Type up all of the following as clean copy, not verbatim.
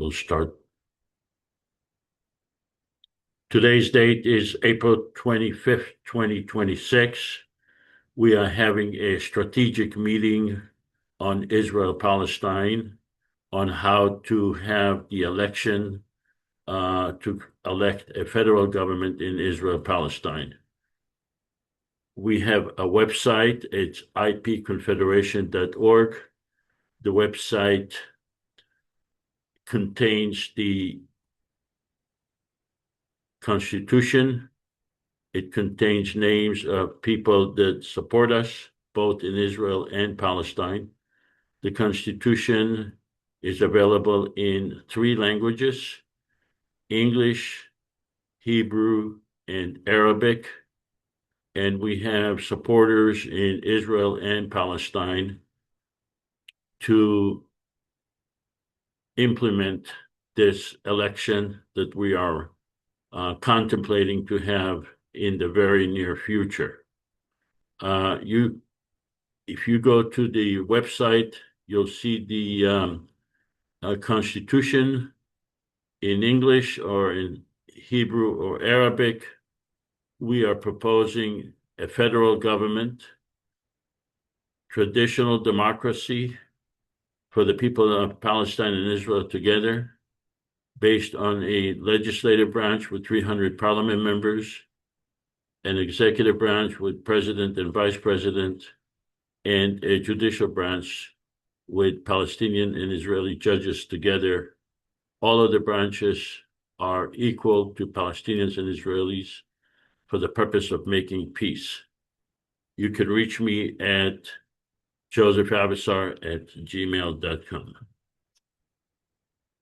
We'll start. Today's date is April 25th, 2026. We are having a strategic meeting on Israel-Palestine on how to have the election to elect a federal government in Israel-Palestine. We have a website. It's ipconfederation.org. The website contains the Constitution. It contains names of people that support us, both in Israel and Palestine. The Constitution is available in 3 languages: English, Hebrew, and Arabic. And we have supporters in Israel and Palestine to implement this election that we are contemplating to have in the very near future. If you go to the website, you'll see the Constitution in English or in Hebrew or Arabic. We are proposing a federal government, traditional democracy for the people of Palestine and Israel together, based on a legislative branch with 300 parliament members, an executive branch with president and vice president, and a judicial branch with Palestinian and Israeli judges together. All of the branches are equal to Palestinians and Israelis for the purpose of making peace. You can reach me at josephavassar@gmail.com.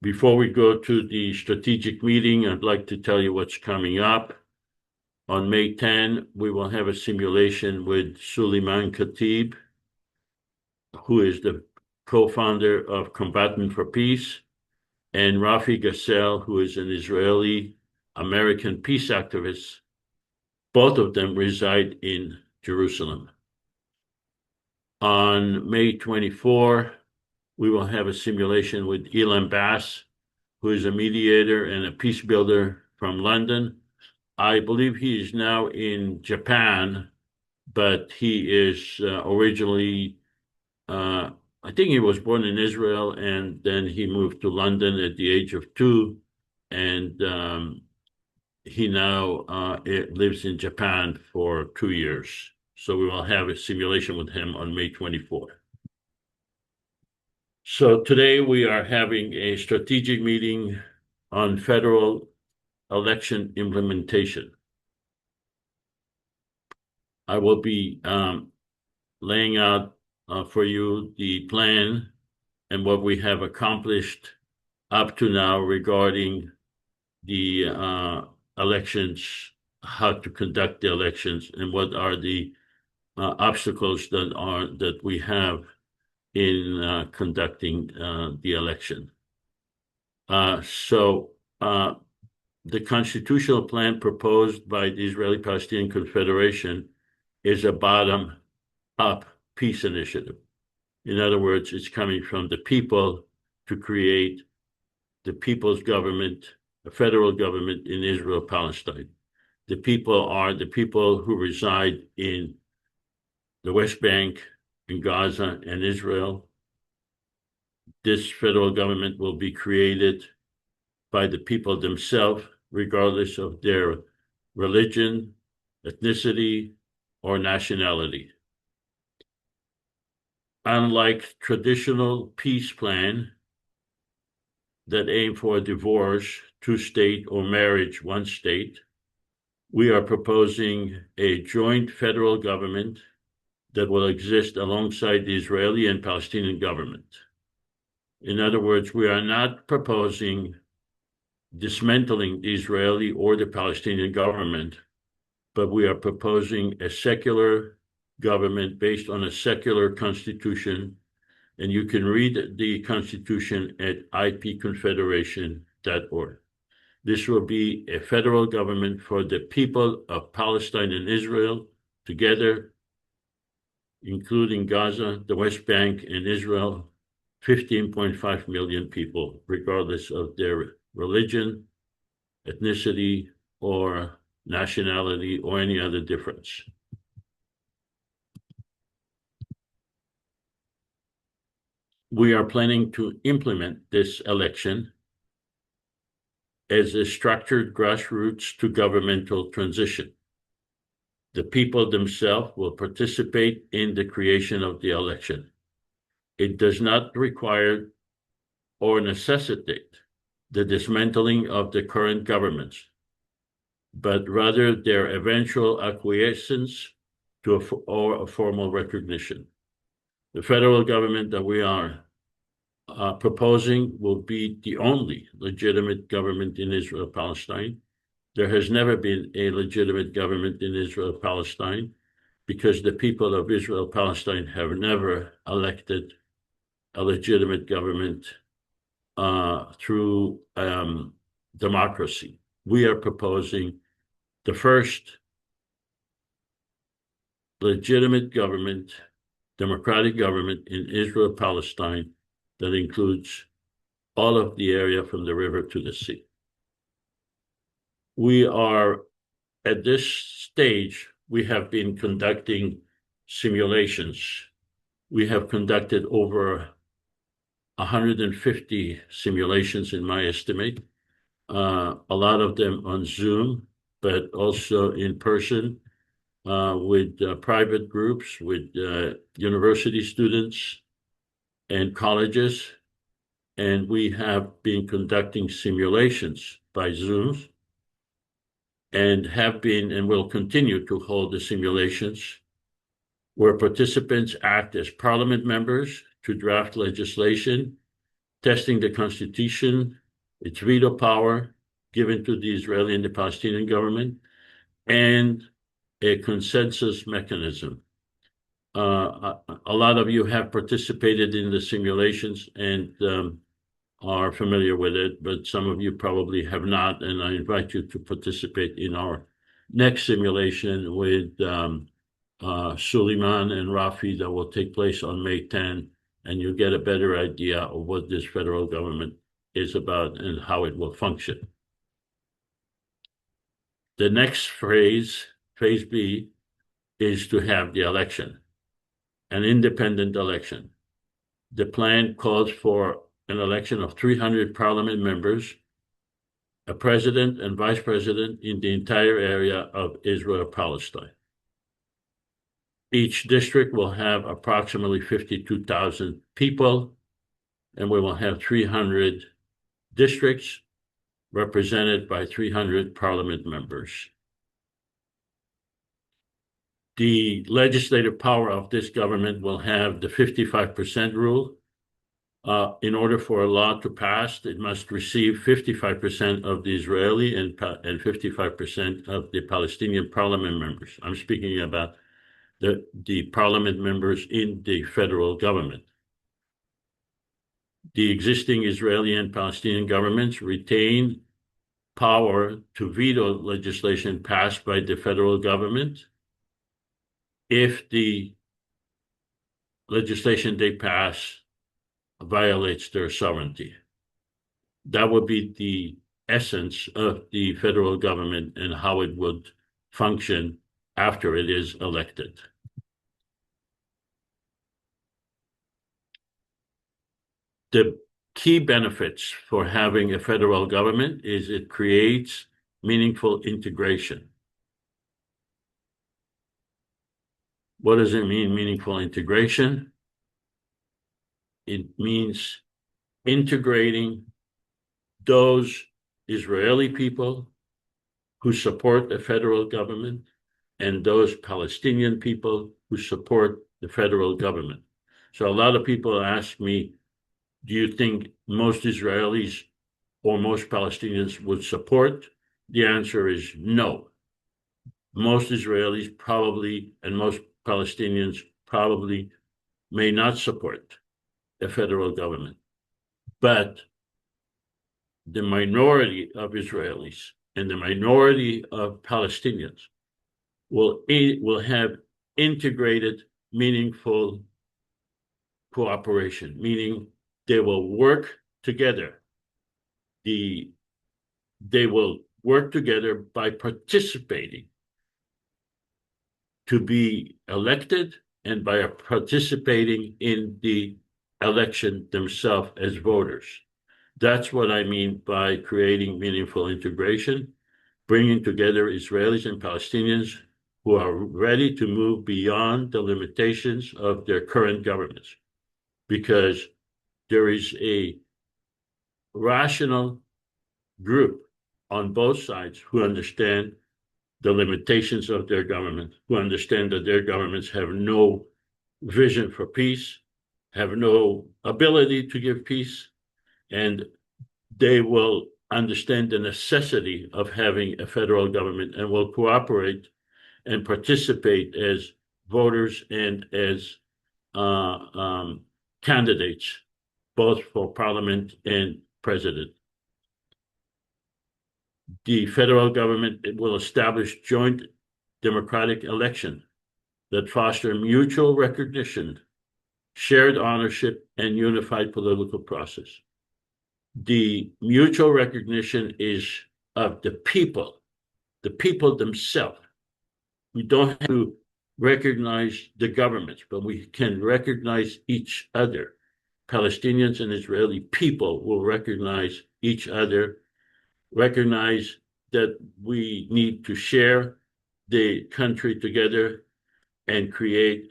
Before we go to the strategic meeting, I'd like to tell you what's coming up. On May 10, we will have a simulation with Suleiman Khatib, who is the co-founder of Combatant for Peace, and Rafi Gassel, who is an Israeli-American peace activist. Both of them reside in Jerusalem. On May 24, we will have a simulation with Ilan Bass, who is a mediator and a peace builder from London. I believe he is now in Japan, but he is originally, I think he was born in Israel, and then he moved to London at the age of 2, and he now lives in Japan for 2 years. So we will have a simulation with him on May 24th. So today we are having a strategic meeting on federal election implementation. I will be laying out for you the plan and what we have accomplished up to now regarding the elections, how to conduct the elections, and what are the obstacles that we have in conducting the election. So the constitutional plan proposed by the Israeli Palestinian Confederation is a bottom-up peace initiative. In other words, it's coming from the people to create the people's government, a federal government in Israel-Palestine. The people are the people who reside in the West Bank, in Gaza, and Israel. This federal government will be created by the people themselves, regardless of their religion, ethnicity, or nationality. Unlike traditional peace plan that aim for divorce, 2-state, or marriage, 1 state, we are proposing a joint federal government that will exist alongside the Israeli and Palestinian government. In other words, we are not proposing dismantling the Israeli or the Palestinian government, but we are proposing a secular government based on a secular constitution. And you can read the constitution at ipconfederation.org. This will be a federal government for the people of Palestine and Israel together, including Gaza, the West Bank, and Israel, 15.5 million people, regardless of their religion, ethnicity, or nationality, or any other difference. We are planning to implement this election as a structured grassroots to governmental transition. The people themselves will participate in the creation of the election. It does not require or necessitate the dismantling of the current governments, but rather their eventual acquiescence to a formal recognition. The federal government that we are proposing will be the only legitimate government in Israel-Palestine. There has never been a legitimate government in Israel-Palestine because the people of Israel-Palestine have never elected a legitimate government through democracy. We are proposing the first legitimate government, democratic government in Israel-Palestine that includes all of the area from the river to the sea. We are, at this stage, we have been conducting simulations. We have conducted over 150 simulations in my estimate, a lot of them on Zoom, but also in person with private groups, with university students and colleges. And we have been conducting simulations by Zooms and have been and will continue to hold the simulations where participants act as parliament members to draft legislation, testing the Constitution, its veto power given to the Israeli and the Palestinian government, and a consensus mechanism. A lot of you have participated in the simulations and are familiar with it, but some of you probably have not, and I invite you to participate in our next simulation with Suleiman and Rafi that will take place on May 10, and you'll get a better idea of what this federal government is about and how it will function. The next phase, phase B, is to have the election, an independent election. The plan calls for an election of 300 parliament members, a president and vice president in the entire area of Israel-Palestine. Each district will have approximately 52,000 people, and we will have 300 districts represented by 300 parliament members. The legislative power of this government will have the 55% rule. In order for a law to pass, it must receive 55% of the Israeli and 55% of the Palestinian parliament members. I'm speaking about the parliament members in the federal government. The existing Israeli and Palestinian governments retain power to veto legislation passed by the federal government if the legislation they pass violates their sovereignty. That would be the essence of the federal government and how it would function after it is elected. The key benefits for having a federal government is it creates meaningful integration. What does it mean, meaningful integration? It means integrating those Israeli people who support the federal government and those Palestinian people who support the federal government. So a lot of people ask me, do you think most Israelis or most Palestinians would support? The answer is no. Most Israelis probably and most Palestinians probably may not support the federal government. But the minority of Israelis and the minority of Palestinians will have integrated, meaningful cooperation, meaning they will work together. They will work together by participating to be elected and by participating in the election themselves as voters. That's what I mean by creating meaningful integration, bringing together Israelis and Palestinians who are ready to move beyond the limitations of their current governments, because there is a rational group on both sides who understand the limitations of their government, who understand that their governments have no vision for peace, have no ability to give peace, and they will understand the necessity of having a federal government and will cooperate and participate as voters and as candidates, both for parliament and president. The federal government will establish joint democratic election that foster mutual recognition, shared ownership, and unified political process. The mutual recognition is of the people themselves. We don't have to recognize the governments, but we can recognize each other. Palestinians and Israeli people will recognize each other, recognize that we need to share the country together and create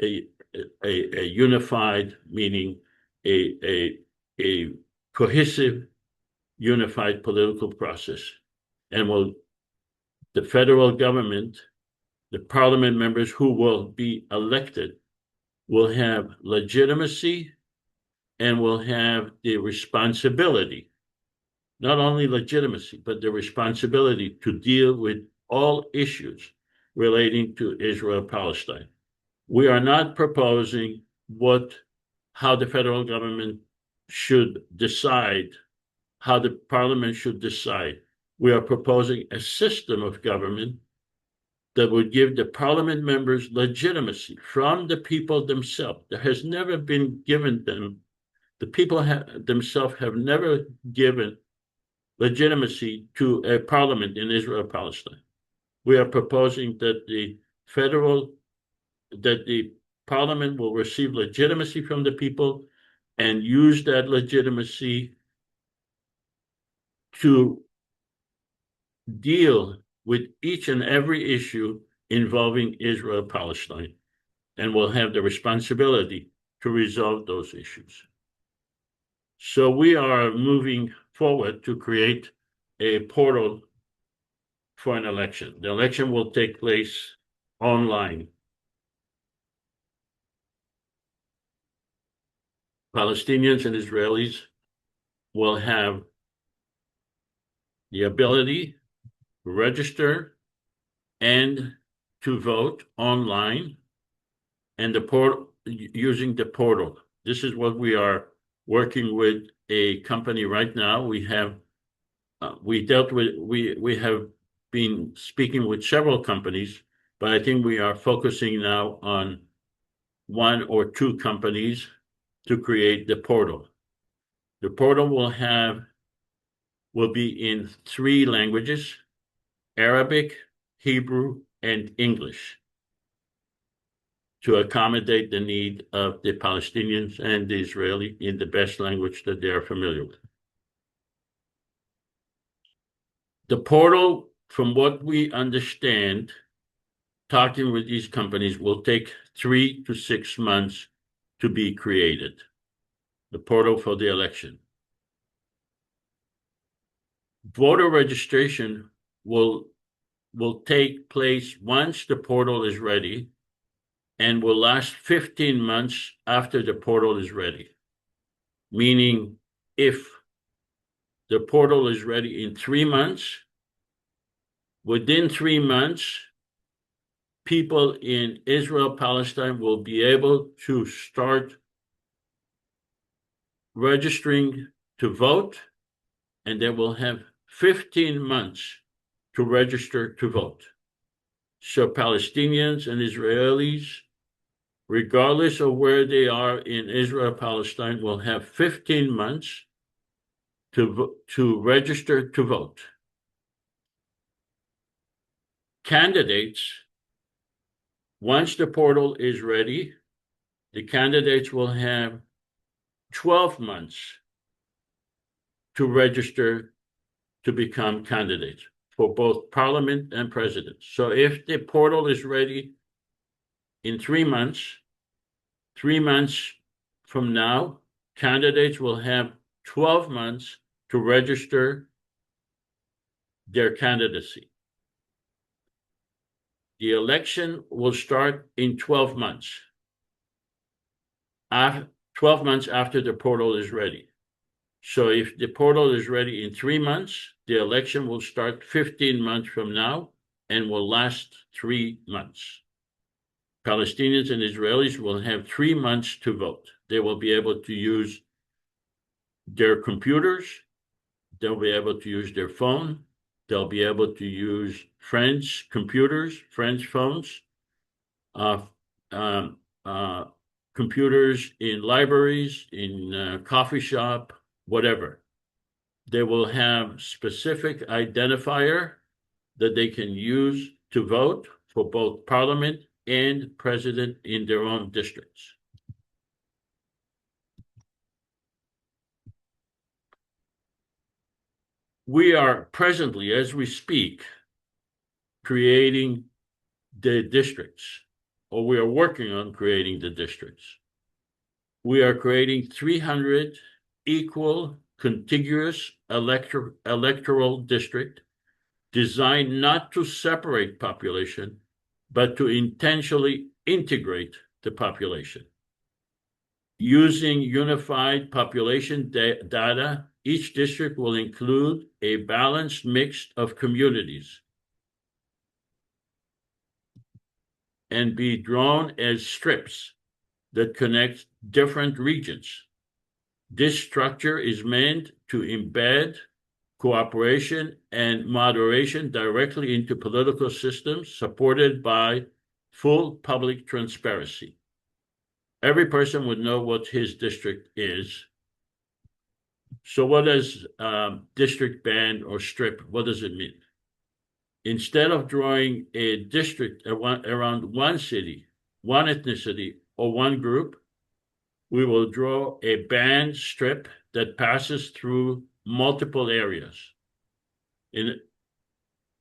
a unified, meaning a cohesive, unified political process. And the federal government, the parliament members who will be elected, will have legitimacy and will have the responsibility, not only legitimacy, but the responsibility to deal with all issues relating to Israel-Palestine. We are not proposing how the federal government should decide, how the parliament should decide. We are proposing a system of government that would give the parliament members legitimacy from the people themselves. There has never been given them, the people themselves have never given legitimacy to a parliament in Israel-Palestine. We are proposing that the parliament will receive legitimacy from the people and use that legitimacy to deal with each and every issue involving Israel-Palestine, and will have the responsibility to resolve those issues. So we are moving forward to create a portal for an election. The election will take place online. Palestinians and Israelis will have the ability to register and to vote online, and using the portal. This is what we are working with a company right now. We have been speaking with several companies, but I think we are focusing now on one or two companies to create the portal. The portal will be in 3 languages: Arabic, Hebrew, and English, to accommodate the need of the Palestinians and the Israeli in the best language that they are familiar with. The portal, from what we understand, talking with these companies, will take 3 to 6 months to be created. The portal for the election. Voter registration will take place once the portal is ready, and will last 15 months after the portal is ready. Meaning, if the portal is ready in 3 months, within 3 months, people in Israel-Palestine will be able to start registering to vote, and they will have 15 months to register to vote. So Palestinians and Israelis regardless of where they are in Israel-Palestine, will have 15 months to register to vote. Candidates, once the portal is ready, the candidates will have 12 months to register to become candidates for both parliament and president. So if the portal is ready in 3 months, 3 months from now, candidates will have 12 months to register their candidacy. The election will start in 12 months. 12 months after the portal is ready. So if the portal is ready in 3 months, the election will start 15 months from now and will last 3 months. Palestinians and Israelis will have 3 months to vote. They will be able to use their computers. They'll be able to use their phone. They'll be able to use friends' computers, friends' phones, computers in libraries, in coffee shop, whatever. They will have specific identifier that they can use to vote for both parliament and president in their own districts. We are presently, as we speak, creating the districts, or we are working on creating the districts. We are creating 300 equal, contiguous electoral districts designed not to separate population, but to intentionally integrate the population. Using unified population data, each district will include a balanced mix of communities and be drawn as strips that connect different regions. This structure is meant to embed cooperation and moderation directly into political systems supported by full public transparency. Every person would know what his district is. So what does district band or strip, what does it mean? Instead of drawing a district around one city, one ethnicity, or one group, we will draw a band strip that passes through multiple areas. In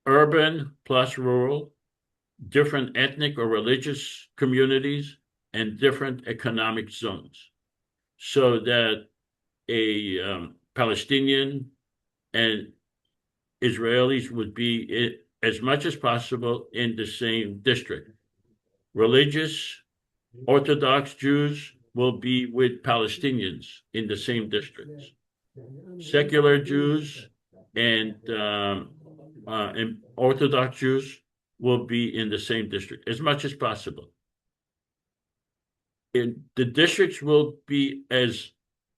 urban plus rural, different ethnic or religious communities, and different economic zones, so that a Palestinian and Israelis would be as much as possible in the same district. Religious Orthodox Jews will be with Palestinians in the same districts. Secular Jews and Orthodox Jews will be in the same district as much as possible. The districts will be as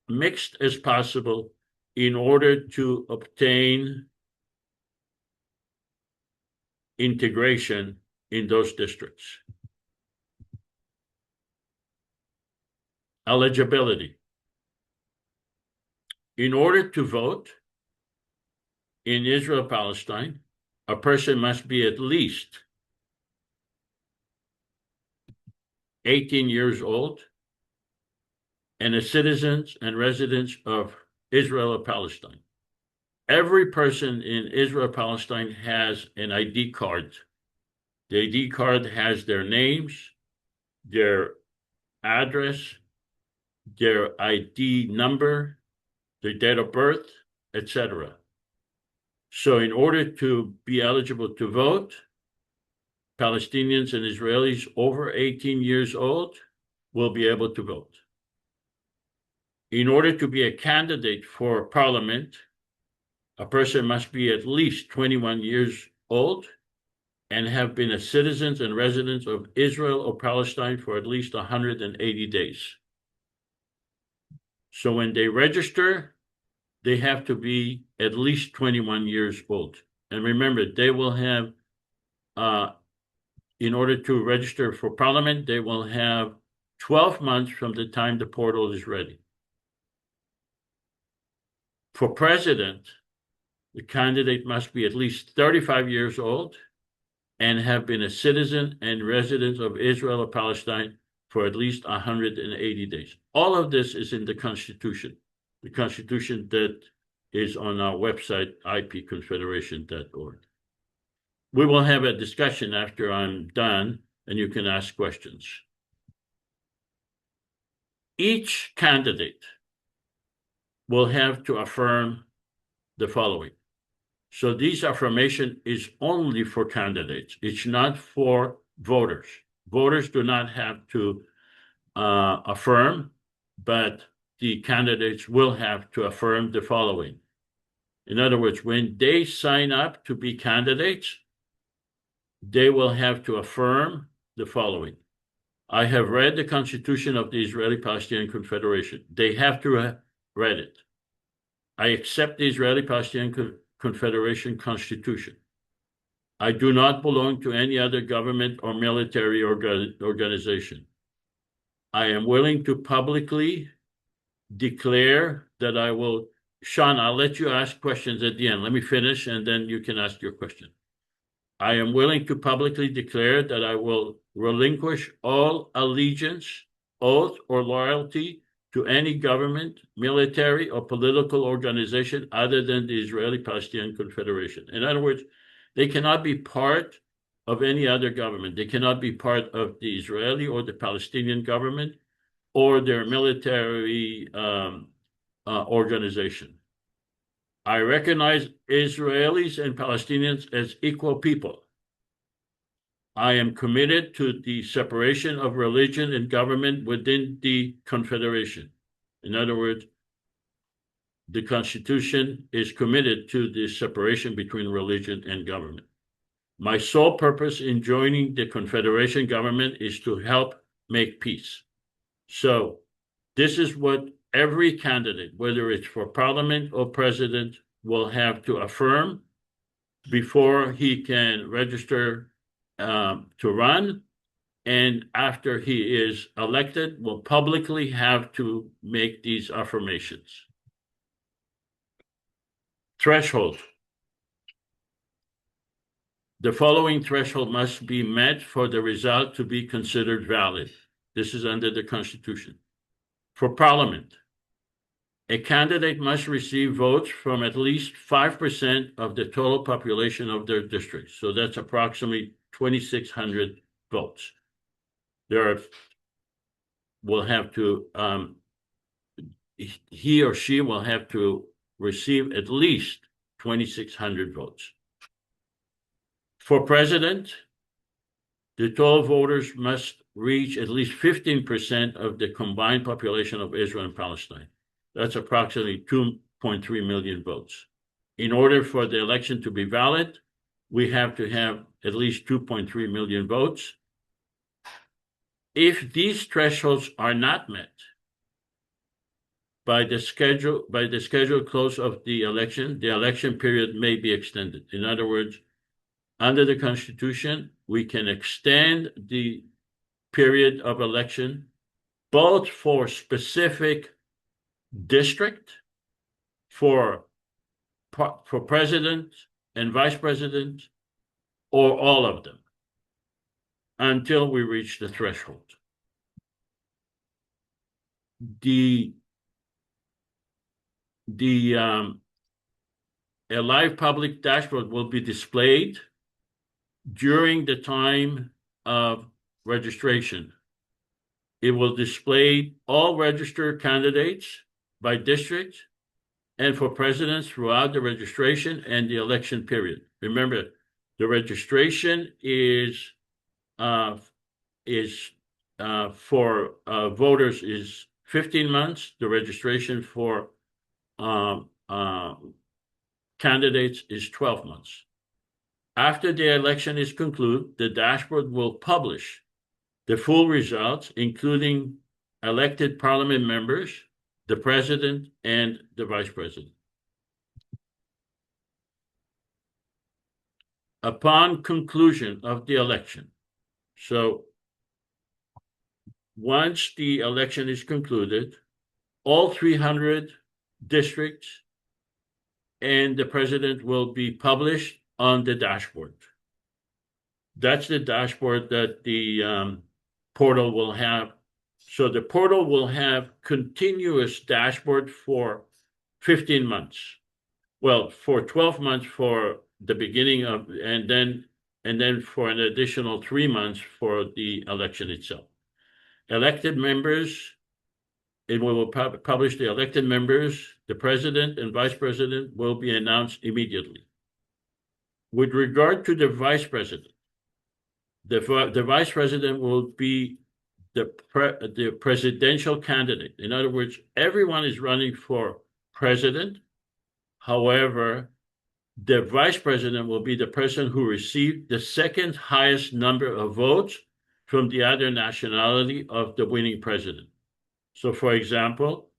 mixed as possible in order to obtain integration in those districts. Eligibility. In order to vote in Israel-Palestine, a person must be at least 18 years old and a citizen and resident of Israel or Palestine. Every person in Israel-Palestine has an ID card. The ID card has their names, their address, their ID number, their date of birth, etc. So in order to be eligible to vote, Palestinians and Israelis over 18 years old will be able to vote. In order to be a candidate for parliament, a person must be at least 21 years old and have been a citizen and resident of Israel or Palestine for at least 180 days. So when they register, they have to be at least 21 years old. And remember, they will have, in order to register for parliament, they will have 12 months from the time the portal is ready. For president, the candidate must be at least 35 years old and have been a citizen and resident of Israel or Palestine for at least 180 days. All of this is in the Constitution that is on our website, ipconfederation.org. We will have a discussion after I'm done, and you can ask questions. Each candidate will have to affirm the following. So this affirmation is only for candidates. It's not for voters. Voters do not have to affirm, but the candidates will have to affirm the following. In other words, when they sign up to be candidates, they will have to affirm the following. I have read the Constitution of the Israeli Palestinian Confederation. They have to have read it. I accept the Israeli Palestinian Confederation Constitution. I do not belong to any other government or military organization. I am willing to publicly declare that I will. Sean, I'll let you ask questions at the end. Let me finish, and then you can ask your question. I am willing to publicly declare that I will relinquish all allegiance, oath, or loyalty to any government, military, or political organization other than the Israeli Palestinian Confederation. In other words, they cannot be part of any other government. They cannot be part of the Israeli or the Palestinian government or their military organization. I recognize Israelis and Palestinians as equal people. I am committed to the separation of religion and government within the Confederation. In other words, the Constitution is committed to the separation between religion and government. My sole purpose in joining the Confederation government is to help make peace. So this is what every candidate, whether it's for parliament or president, will have to affirm before he can register to run. And after he is elected, will publicly have to make these affirmations. Threshold. The following threshold must be met for the result to be considered valid. This is under the Constitution. For parliament, a candidate must receive votes from at least 5% of the total population of their district. So that's approximately 2,600 votes. He or she will have to receive at least 2,600 votes. For president, the total voters must reach at least 15% of the combined population of Israel and Palestine. That's approximately 2.3 million votes. In order for the election to be valid, we have to have at least 2.3 million votes. If these thresholds are not met by the scheduled close of the election period may be extended. In other words, under the Constitution, we can extend the period of election both for specific district, for president and vice president, or all of them, until we reach the threshold. A live public dashboard will be displayed during the time of registration. It will display all registered candidates by district and for presidents throughout the registration and the election period. Remember, the registration is for voters is 15 months. The registration for candidates is 12 months. After the election is concluded, the dashboard will publish the full results, including elected parliament members, the president, and the vice president. Upon conclusion of the election, so once the election is concluded, all 300 districts and the president will be published on the dashboard. That's the dashboard that the portal will have. So the portal will have continuous dashboard for 15 months. Well, for 12 months for the beginning of, and then for an additional 3 months for the election itself. Elected members, it will publish the elected members, the president and vice president will be announced immediately. With regard to the vice president, the vice president will be the presidential candidate. In other words, everyone is running for president. However, the vice president will be the person who received the second highest number of votes from the other nationality of the winning president. So, for example,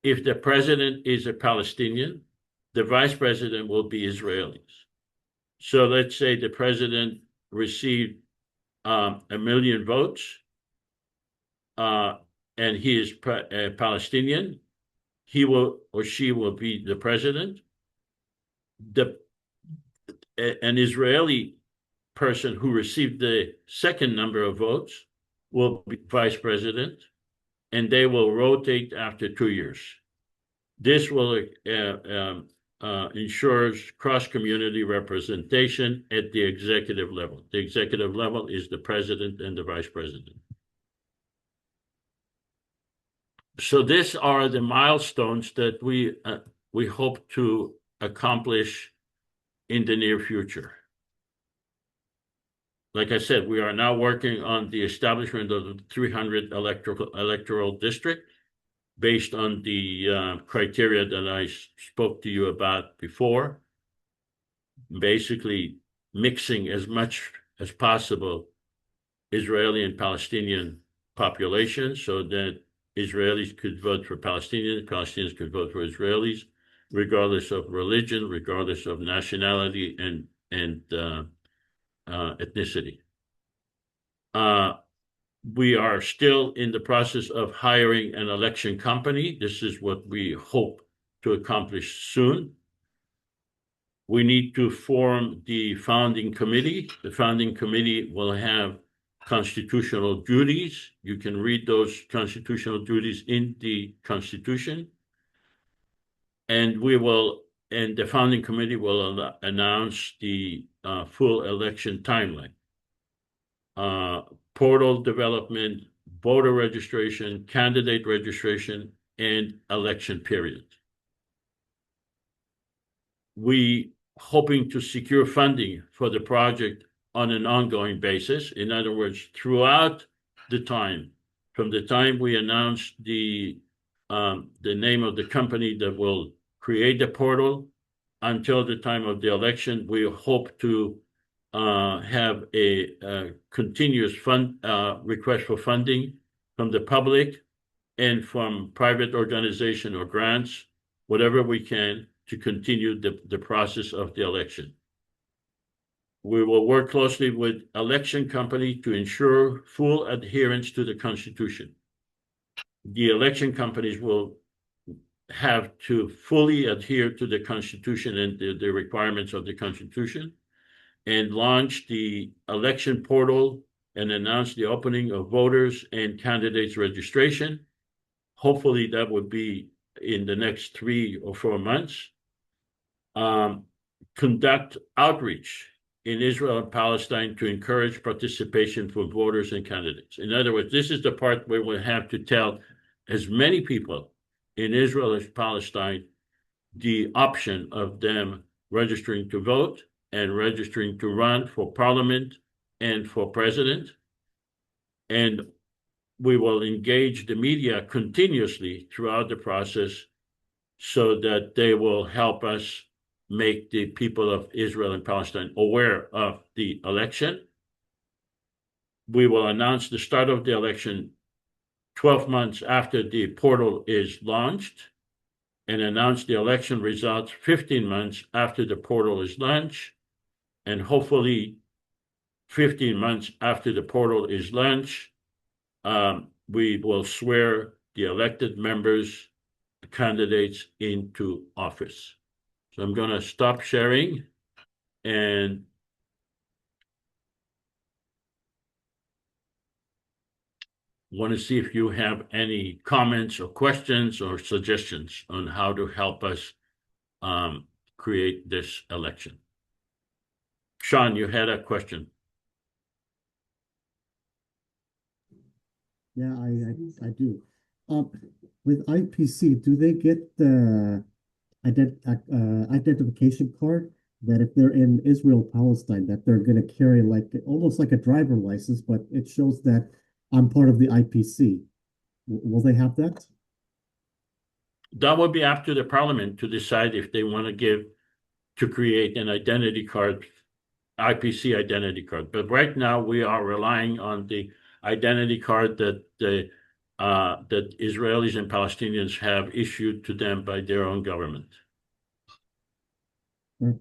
if the president is a Palestinian, the vice president will be Israelis. So let's say the president received 1 million votes, and he is a Palestinian, he will or she will be the president. An Israeli person who received the second number of votes will be vice president, and they will rotate after 2 years. This will ensures cross-community representation at the executive level. The executive level is the president and the vice president. So these are the milestones that we hope to accomplish in the near future. Like I said, we are now working on the establishment of the 300 electoral district based on the criteria that I spoke to you about before, basically mixing as much as possible Israeli and Palestinian populations so that Israelis could vote for Palestinians, Palestinians could vote for Israelis, regardless of religion, regardless of nationality and ethnicity. We are still in the process of hiring an election company. This is what we hope to accomplish soon. We need to form the founding committee. The founding committee will have constitutional duties. You can read those constitutional duties in the Constitution. And the founding committee will announce the full election timeline. Portal development, voter registration, candidate registration, and election period. We hoping to secure funding for the project on an ongoing basis. In other words, throughout the time, from the time we announced the name of the company that will create the portal until the time of the election, we hope to have a continuous request for funding from the public and from private organization or grants, whatever we can, to continue the process of the election. We will work closely with election company to ensure full adherence to the Constitution. The election companies will have to fully adhere to the Constitution and the requirements of the Constitution, and launch the election portal and announce the opening of voters and candidates registration. Hopefully that would be in the next 3 or 4 months. Conduct outreach in Israel and Palestine to encourage participation for voters and candidates. In other words, this is the part where we have to tell as many people in Israel as Palestine the option of them registering to vote and registering to run for parliament and for president. And we will engage the media continuously throughout the process so that they will help us make the people of Israel and Palestine aware of the election. We will announce the start of the election 12 months after the portal is launched and announce the election results 15 months after the portal is launched. And hopefully 15 months after the portal is launched, we will swear the elected members, candidates into office. So I'm going to stop sharing and want to see if you have any comments or questions or suggestions on how to help us create this election. Sean, you had a question. Yeah, I do. With IPC, do they get the identification card that if they're in Israel-Palestine, that they're going to carry like almost like a driver license, but it shows that I'm part of the IPC. Will they have that? That would be up to the parliament to decide if they want to create an identity card, IPC identity card. But right now we are relying on the identity card that that Israelis and Palestinians have issued to them by their own government. No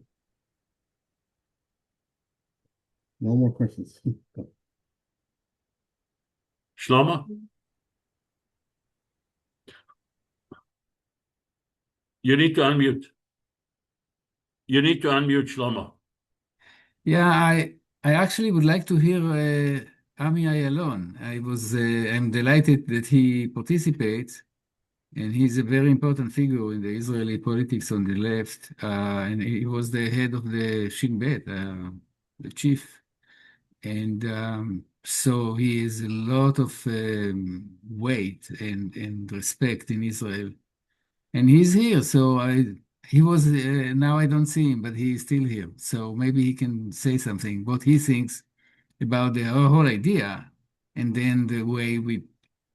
more questions. Go. Shlomo? You need to unmute. You need to unmute, Shlomo. Yeah, I actually would like to hear Ami Ayalon. I'm delighted that he participates, and he's a very important figure in the Israeli politics on the left. And he was the head of the Shin Bet, the chief, and so he has a lot of weight and respect in Israel. And he's here, so he was now I don't see him, but he's still here. So maybe he can say something what he thinks about the whole idea, and then the way we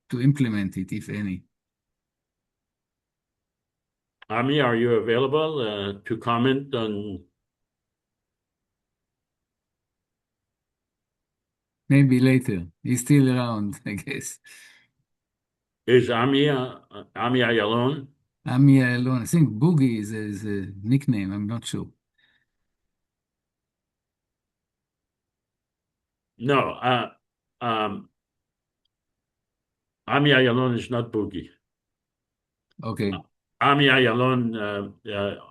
to implement it, if any. Ami, are you available to comment on? Maybe later. He's still around, I guess. Is Ami Ayalon? Ami alone. I think Boogie is a nickname. I'm not sure. No, Ami Ayalon is not Boogie. Okay. Ami Ayalon,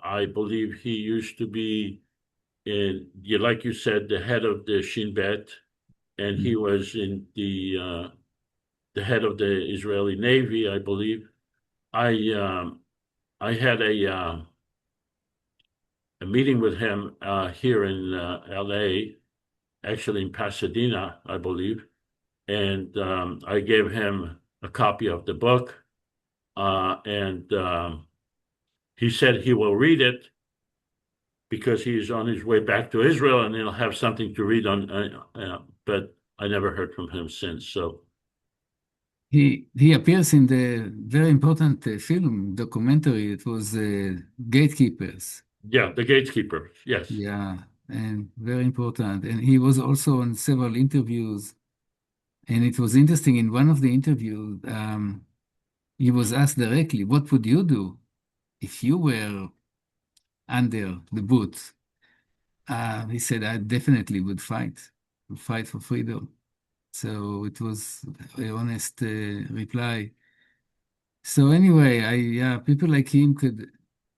I believe he used to be, like you said, the head of the Shin Bet, and he was in the head of the Israeli Navy, I believe. I had a meeting with him here in LA, actually in Pasadena, I believe, and I gave him a copy of the book, and he said he will read it because he's on his way back to Israel and he'll have something to read on. But I never heard from him since. So He appears in the very important film documentary. It was Gatekeepers. yeah, the gatekeeper. Yes. Yeah, and very important. And he was also on several interviews. And it was interesting. In one of the interviews, he was asked directly, "What would you do if you were under the boot?" He said, "I definitely would fight for freedom." So it was a honest reply. So anyway, yeah, people like him could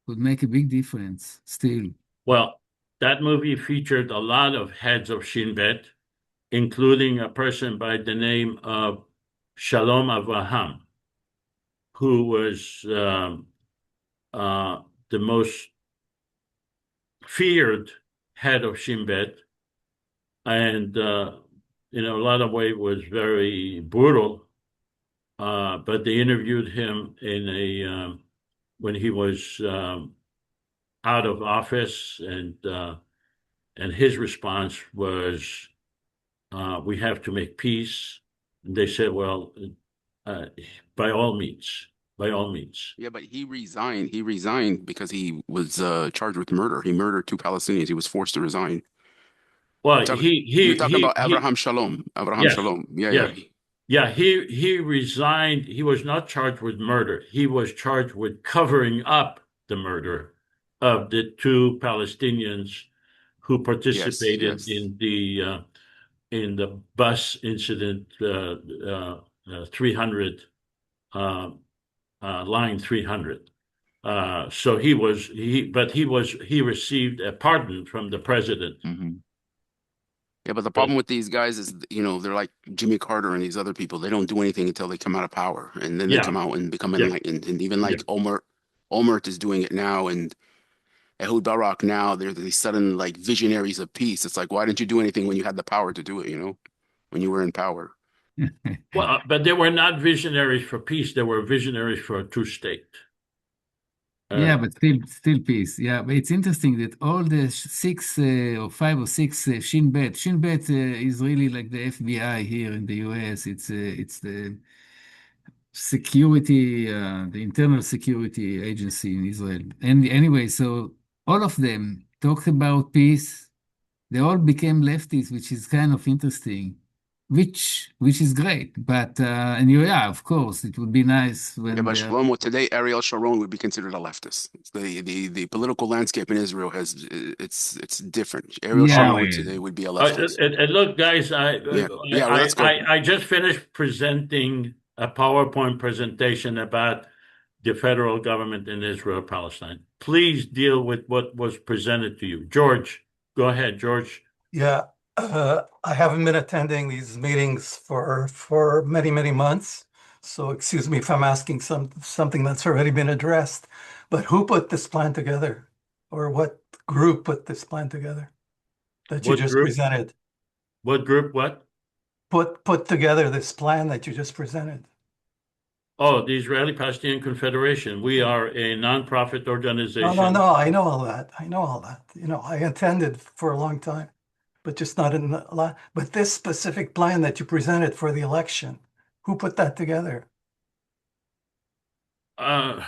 make a big difference still. Well, that movie featured a lot of heads of Shin Bet, including a person by the name of Shalom Avraham, who was the most feared head of Shin Bet, and in a lot of ways was very brutal. But they interviewed him in a when he was out of office, and his response was, "We have to make peace." And they said, "Well, uh, by all means, by all means." Yeah, but he resigned. He resigned because he was charged with murder. He murdered two Palestinians. He was forced to resign. Well, You're talking about he Abraham Shalom. Abraham yes, Shalom. Yeah, yes. yeah. Yeah, he resigned. He was not charged with murder. He was charged with covering up the murder of the two Palestinians who Yes, participated yes. in the bus incident 300, line 300. So he received a pardon from the president. Mhm. Yeah, but the But problem with these guys is, they're like Jimmy Carter and these other people. They don't do anything until they come out of power, and then they yeah, come out and become yeah, enlightened. And even yeah. like Olmert is doing it now, and Ehud Barak now. They're these sudden like visionaries of peace. It's like, why didn't you do anything when you had the power to do it? When you were in power. Well, but they were not visionaries for peace. They were visionaries for a two-state. Yeah, but still peace. Yeah, but it's interesting that all the six or five or six Shin Bet is really like the FBI here in the US. It's the security, the internal security agency in Israel. And anyway, so all of them talked about peace. They all became lefties, which is kind of interesting, which is great. But and yeah, of course, it would be nice Yeah, when but they're Shlomo, today Ariel Sharon would be considered a leftist. The political landscape in Israel it's different. Ariel yeah, Sharon well, today would be a leftist. And look, guys, Yeah. Yeah, well, let's go. I just finished presenting a PowerPoint presentation about the federal government in Israel-Palestine. Please deal with what was presented to you. George, go ahead, George. Yeah, I haven't been attending these meetings for many, many months. So excuse me if I'm asking something that's already been addressed. But who put this plan together? Or what group put this plan together that you What just group? presented? What group? What? Put together this plan that you just presented. Oh, the Israeli Palestinian Confederation. We are a nonprofit No, organization. I know all that. I know all that. I attended for a long time, but just not in a lot. But this specific plan that you presented for the election, who put that together? Uh,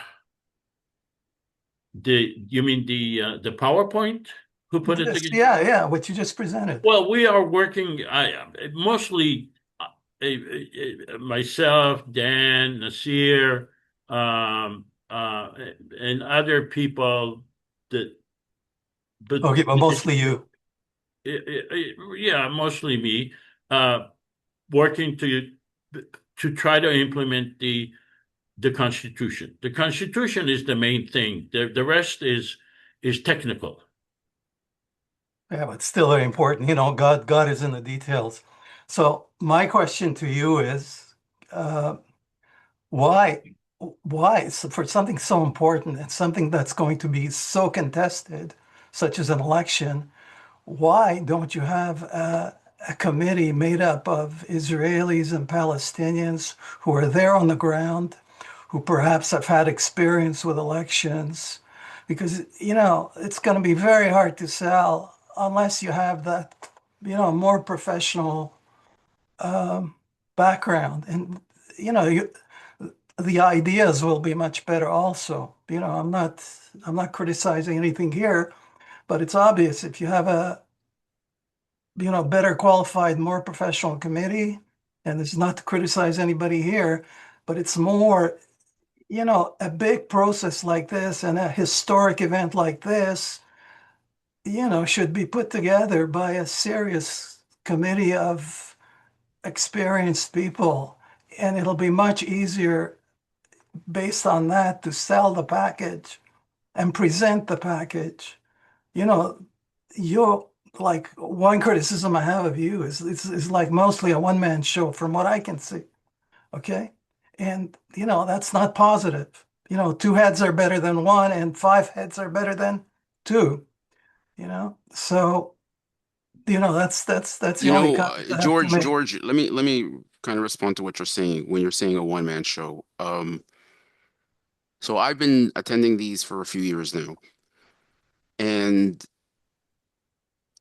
you mean the PowerPoint? Who put it together? Yeah, what you just presented. Well, we are working. Mostly myself, Dan, Nasir, and other people that. But Okay, but mostly you. yeah, mostly me, uh, working to try to implement the Constitution. The Constitution is the main thing. The rest is technical. Yeah, but still very important. God is in the details. So my question to you is, uh, why, so for something so important and something that's going to be so contested, such as an election, why don't you have a committee made up of Israelis and Palestinians who are there on the ground, who perhaps have had experience with elections? Because, it's going to be very hard to sell unless you have that, more professional background. And, the ideas will be much better also. I'm not criticizing anything here, but it's obvious if you have a better qualified, more professional committee. And it's not to criticize anybody here, but it's more, a big process like this and a historic event like this, should be put together by a serious committee of experienced people. And it'll be much easier based on that to sell the package and present the package. You know, you're like one criticism I have of you is it's like mostly a one-man show from what I can see. Okay. And that's not positive. Two heads are better than one, and five heads are better than two. So that's the only comment I have to make. George, let me kind of respond to what you're saying when you're saying a one-man show. So I've been attending these for a few years now, and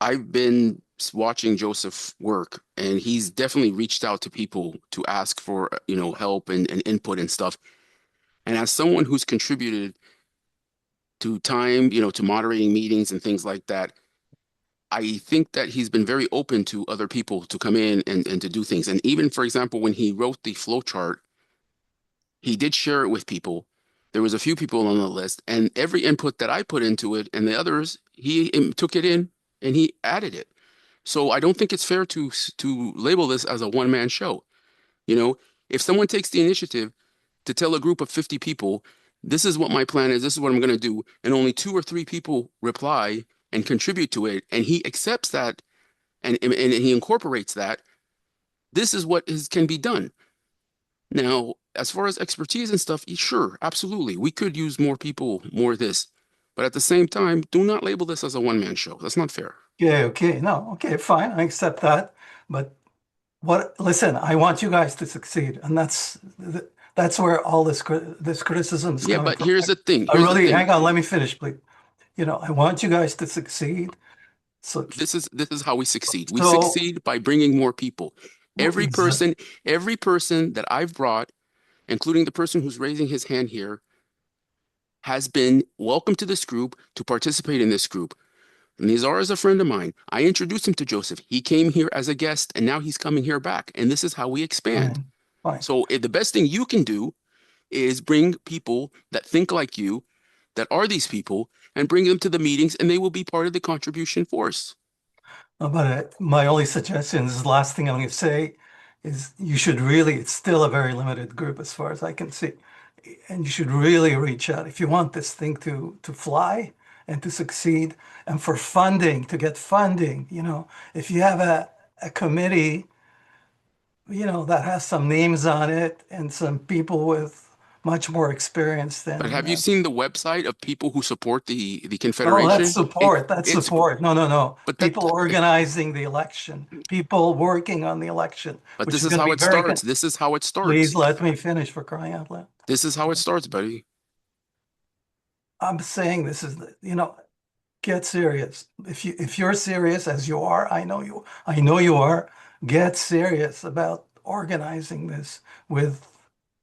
I've been watching Joseph work, and he's definitely reached out to people to ask for, help and input and stuff. And as someone who's contributed to time, to moderating meetings and things like that, I think that he's been very open to other people to come in and to do things. And even, for example, when he wrote the flow chart, he did share it with people. There was a few people on the list, and every input that I put into it and the others, he took it in and he added it. So I don't think it's fair to label this as a one-man show. You know, If someone takes the initiative to tell a group of 50 people, this is what my plan is, this is what I'm going to do, and only 2 or 3 people reply and contribute to it, and he accepts that and he incorporates that, this is what can be done. Now, as far as expertise and stuff, sure, absolutely. We could use more people, more of this. But at the same time, do not label this as a one-man show. That's not fair. Yeah, okay, no, okay, fine, I accept that. But listen, I want you guys to succeed, and that's where all this criticism is Yeah, coming but from. here's the thing. I Here's the really, thing. hang on, let me finish, please. I want you guys to succeed. So, This is how we succeed. We so succeed by bringing more people. Every exa- person that I've brought, including the person who's raising his hand here, has been welcome to this group to participate in this group. Nizar is a friend of mine. I introduced him to Joseph. He came here as a guest, and now he's coming here back. And this is how we expand. fine, fine. So the best thing you can do is bring people that think like you, that are these people, and bring them to the meetings, and they will be part of the contribution force. But my only suggestion is the last thing I'm going to say is you should really, it's still a very limited group as far as I can see. And you should really reach out if you want this thing to fly and to succeed and for funding, to get funding, if you have a committee, that has some names on it and some people with much more experience But than have you seen the website of people who support the no, that's Confederation? support. That's It's support. No, no, no. but that People organizing the election, people working on the election, but which this is is going to how be it very, starts. This is how it please starts. let me finish for crying out loud. This is how it starts, buddy. I'm saying this is, get serious. If you're serious as you are, I know you are, get serious about organizing this with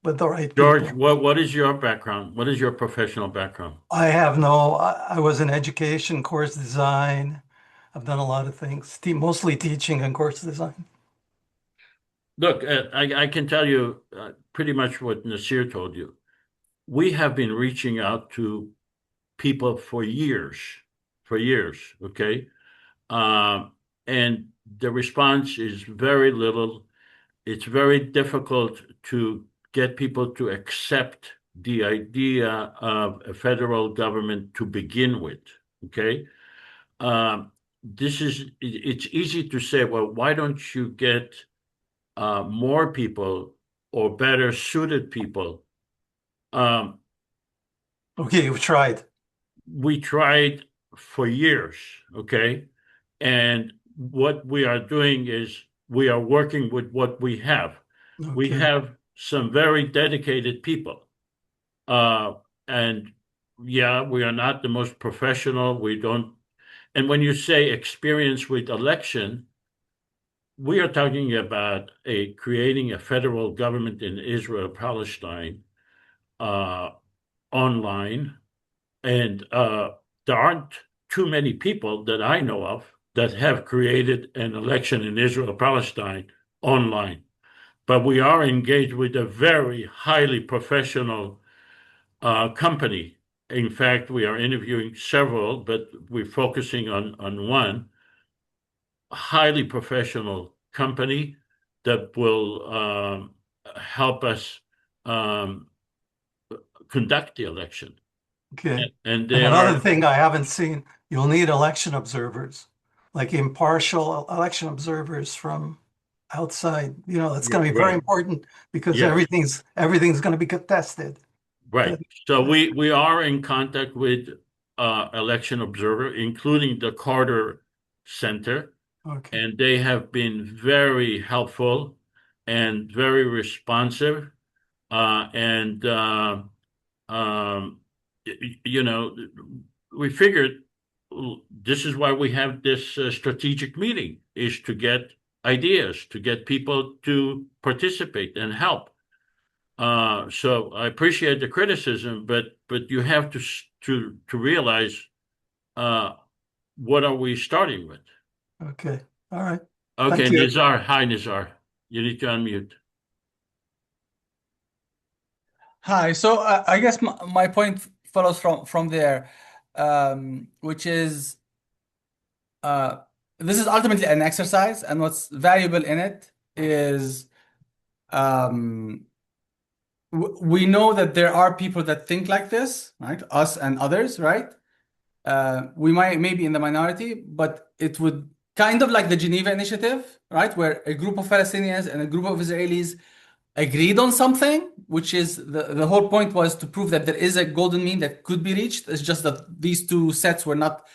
the right George, people. what is your background? What is your professional background? I was in education, course design. I've done a lot of things, mostly teaching and course design. Look, I can tell you pretty much what Nasir told you. We have been reaching out to people for years, okay? And the response is very little. It's very difficult to get people to accept the idea of a federal government to begin with, okay? It's easy to say, well, why don't you get more people or better suited people? Um, Okay, you've tried. we tried for years, okay? And what we are doing is we are working with what we have. We Okay. have some very dedicated people. Uh, and yeah, we are not the most professional. We don't, and when you say experience with election, we are talking about creating a federal government in Israel-Palestine online. And there aren't too many people that I know of that have created an election in Israel-Palestine online. But we are engaged with a very highly professional company. In fact, we are interviewing several, but we're focusing on one highly professional company that will help us um, conduct the election. Okay. And And they another are, thing I haven't seen, you'll need election observers, like impartial election observers from outside. That's going to be very right, important because yes, everything's going to be contested. right. That- So we are in contact with election observer, including the Carter Center, Okay. and they have been very helpful and very responsive. And um, you know, we figured this is why we have this strategic meeting, is to get ideas, to get people to participate and help. So I appreciate the criticism, but you have to realize uh, what are we starting with? Okay. All right. Okay, Thank you. Nizar. Hi, Nizar. You need to unmute. Hi. So I guess my point follows from there, which is uh, this is ultimately an exercise, and what's valuable in it is um, we know that there are people that think like this, right? Us and others, right? We might maybe in the minority, but it would kind of like the Geneva Initiative, right? Where a group of Palestinians and a group of Israelis agreed on something, which is the whole point was to prove that there is a golden mean that could be reached. It's just that these two sets were not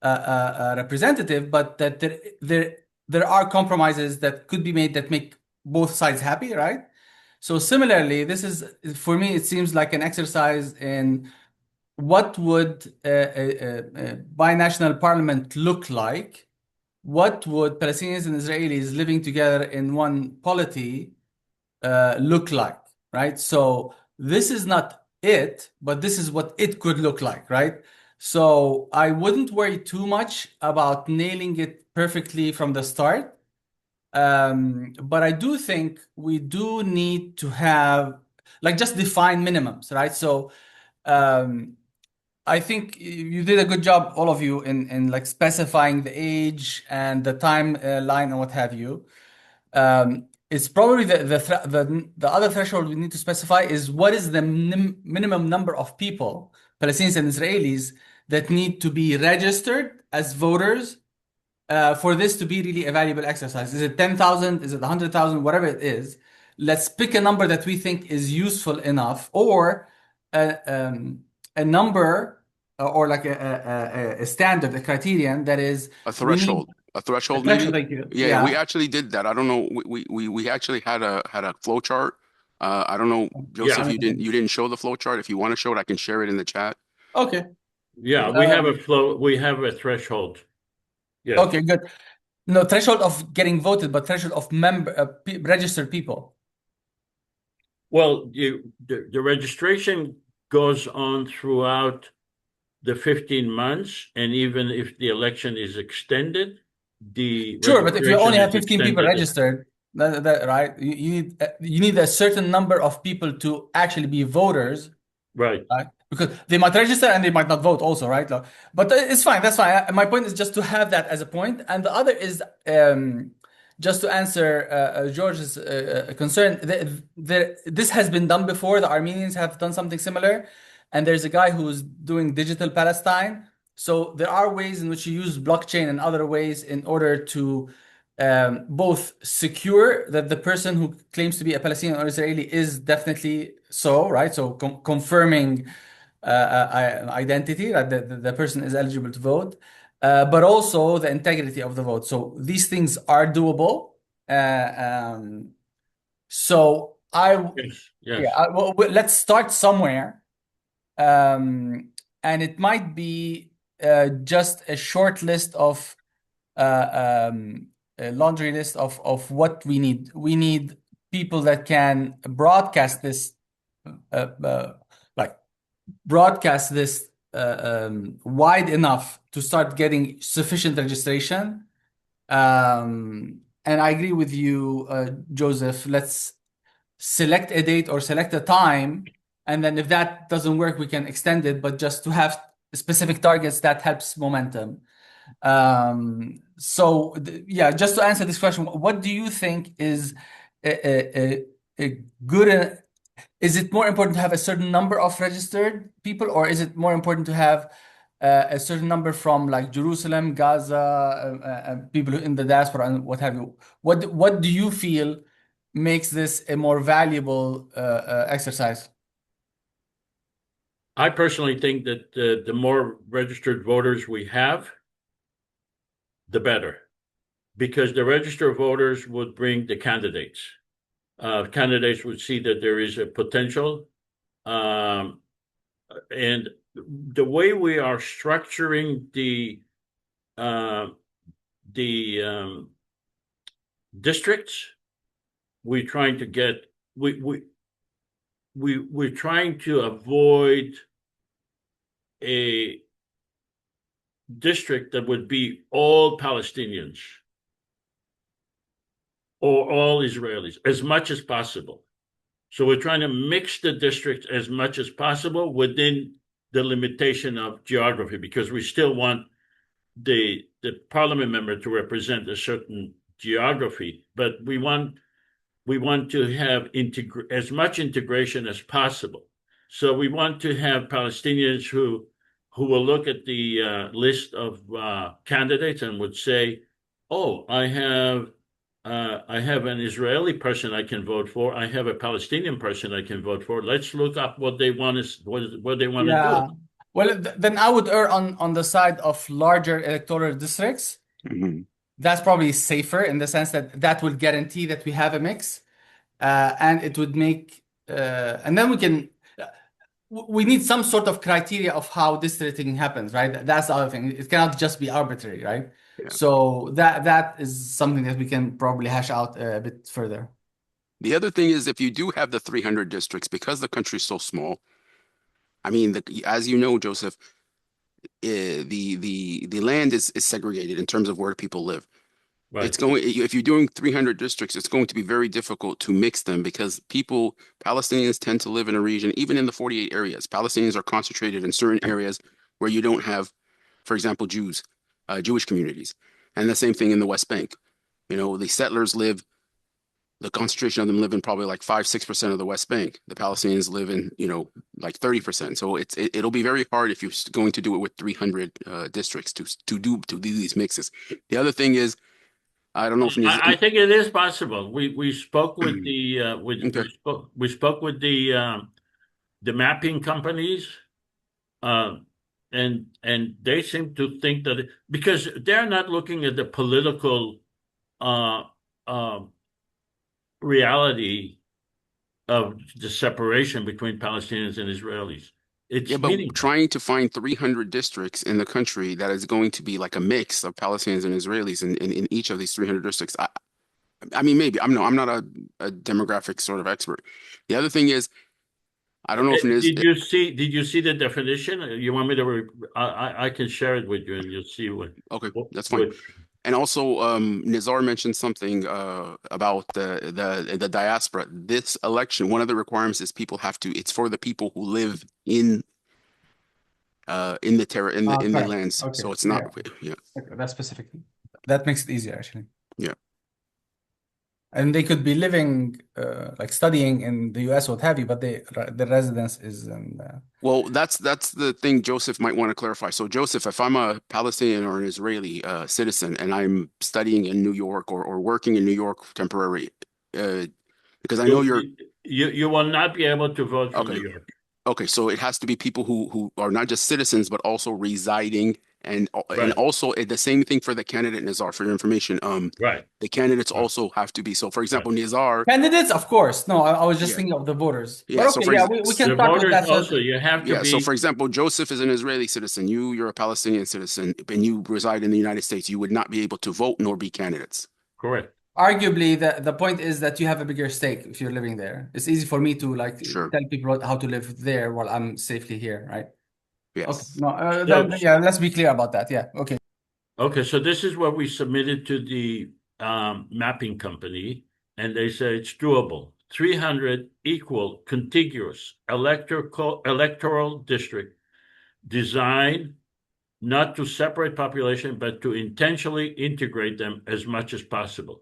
representative, but that there are compromises that could be made that make both sides happy, right? So similarly, this is for me, it seems like an exercise in what would a binational parliament look like? What would Palestinians and Israelis living together in one polity look like, right? So this is not it, but this is what it could look like, right? So I wouldn't worry too much about nailing it perfectly from the start. But I do think we do need to have like just define minimums, right? So I think you did a good job, all of you, in like specifying the age and the timeline and what have you. It's probably the other threshold we need to specify is what is the minimum number of people, Palestinians and Israelis, that need to be registered as voters for this to be really a valuable exercise. Is it 10,000? Is it 100,000? Whatever it is, let's pick a number that we think is useful enough, or a number or like a standard, a criterion that is A threshold. A threshold, maybe? Thank you. Yeah, we actually did that. I don't know. We actually had a flow chart. I don't know, Joseph, Yeah. you didn't show the flow chart. If you want to show it, I can share it in the chat. Okay. Yeah, we have a flow, we have a threshold. Yes. Okay, good. No threshold of getting voted, but threshold of registered people. Well, the registration goes on throughout the 15 months, and even if the election is extended, the Sure, but if you only have registration 15 is people extended. registered, right? You need a certain number of people to actually be voters, Right. right? Because they might register and they might not vote also, right? But it's fine. That's fine. My point is just to have that as a point. And the other is just to answer George's concern. This has been done before. The Armenians have done something similar. And there's a guy who's doing digital Palestine. So there are ways in which you use blockchain and other ways in order to both secure that the person who claims to be a Palestinian or Israeli is definitely so, right? So confirming identity, that the person is eligible to vote, but also the integrity of the vote. So these things are doable. So Yes. yeah, well, let's start somewhere. And it might be just a short list of a laundry list of what we need. We need people that can broadcast this, like broadcast this wide enough to start getting sufficient registration. And I agree with you, Joseph. Let's select a date or select a time, and then if that doesn't work, we can extend it. But just to have specific targets, that helps momentum. So yeah, just to answer this question, what do you think is a good? Is it more important to have a certain number of registered people, or is it more important to have a certain number from like Jerusalem, Gaza, people in the diaspora, and what have you? What do you feel makes this a more valuable exercise? I personally think that the more registered voters we have, the better, because the registered voters would bring the candidates. Candidates would see that there is a potential. And the way we are structuring the districts, we're trying to avoid a district that would be all Palestinians or all Israelis as much as possible. So we're trying to mix the districts as much as possible within the limitation of geography, because we still want the parliament member to represent a certain geography, but we want we want to have as much integration as possible. So we want to have Palestinians who will look at the list of candidates and would say, "Oh, I have an Israeli person I can vote for. I have a Palestinian person I can vote for. Let's look up what they want what they want to do." Yeah. Well, then I would err on the side of larger electoral districts. Mhm. That's probably safer in the sense that that would guarantee that we have a mix, and it would make, and then we need some sort of criteria of how districting happens, right? That's the other thing. It cannot just be arbitrary, right? Yeah. So that is something that we can probably hash out a bit further. The other thing is if you do have the 300 districts, because the country is so small, I mean, as you know, Joseph, the land is segregated in terms of where people live. Right. If you're doing 300 districts, it's going to be very difficult to mix them because Palestinians tend to live in a region, even in the 48 areas. Palestinians are concentrated in certain areas where you don't have, for example, Jewish communities. And the same thing in the West Bank. The settlers the concentration of them live in probably like 5-6% of the West Bank. The Palestinians live in, like 30%. So it'll be very hard if you're going to do it with 300 districts to do these mixes. The other thing is, I don't know if I think it is possible. We spoke with the Okay. we spoke with the mapping companies, and they seem to think that because they're not looking at the political uh, uh, reality of the separation between Palestinians and Israelis. It's Yeah, but meaningless. trying to find 300 districts in the country that is going to be like a mix of Palestinians and Israelis in each of these 300 districts. I mean, maybe I'm not a demographic sort of expert. The other thing is, I don't know if it is. Did you see the definition? You want me to? I can share it with you, and you'll see Okay, what, that's fine. what And also, Nizar mentioned something about the diaspora. This election, one of the requirements is it's for the people who live in the Correct. lands. Okay. So it's not, yeah. Okay, that's specific. That makes it easier, actually. Yeah. And they could be living, like studying in the US, what have you, but the residence is in. Well, that's the thing Joseph might want to clarify. So Joseph, if I'm a Palestinian or an Israeli citizen and I'm studying in New York or working in New York temporary, because I know you're you will not be able to vote from okay. New York. Okay, so it has to be people who are not just citizens but also residing and Right. also the same thing for the candidate, Nizar, for your information. Right. The candidates Right. also have to be. So for example, Nizar, Candidates, of course. No, I was just yeah. thinking of the voters. Yeah, But so okay, we can The start with voters that. also, you have to Yeah, so be for example, Joseph is an Israeli citizen. You're a Palestinian citizen, and you reside in the United States. You would not be able to vote nor be candidates. correct. Arguably, the point is that you have a bigger stake if you're living there. It's easy for me to Sure. tell people how to live there while I'm safely here, right? Okay. Yes. No, So- yeah, let's be clear about that. Yeah. Okay. Okay, so this is what we submitted to the mapping company, and they say it's doable. 300 equal contiguous electoral district designed not to separate population, but to intentionally integrate them as much as possible.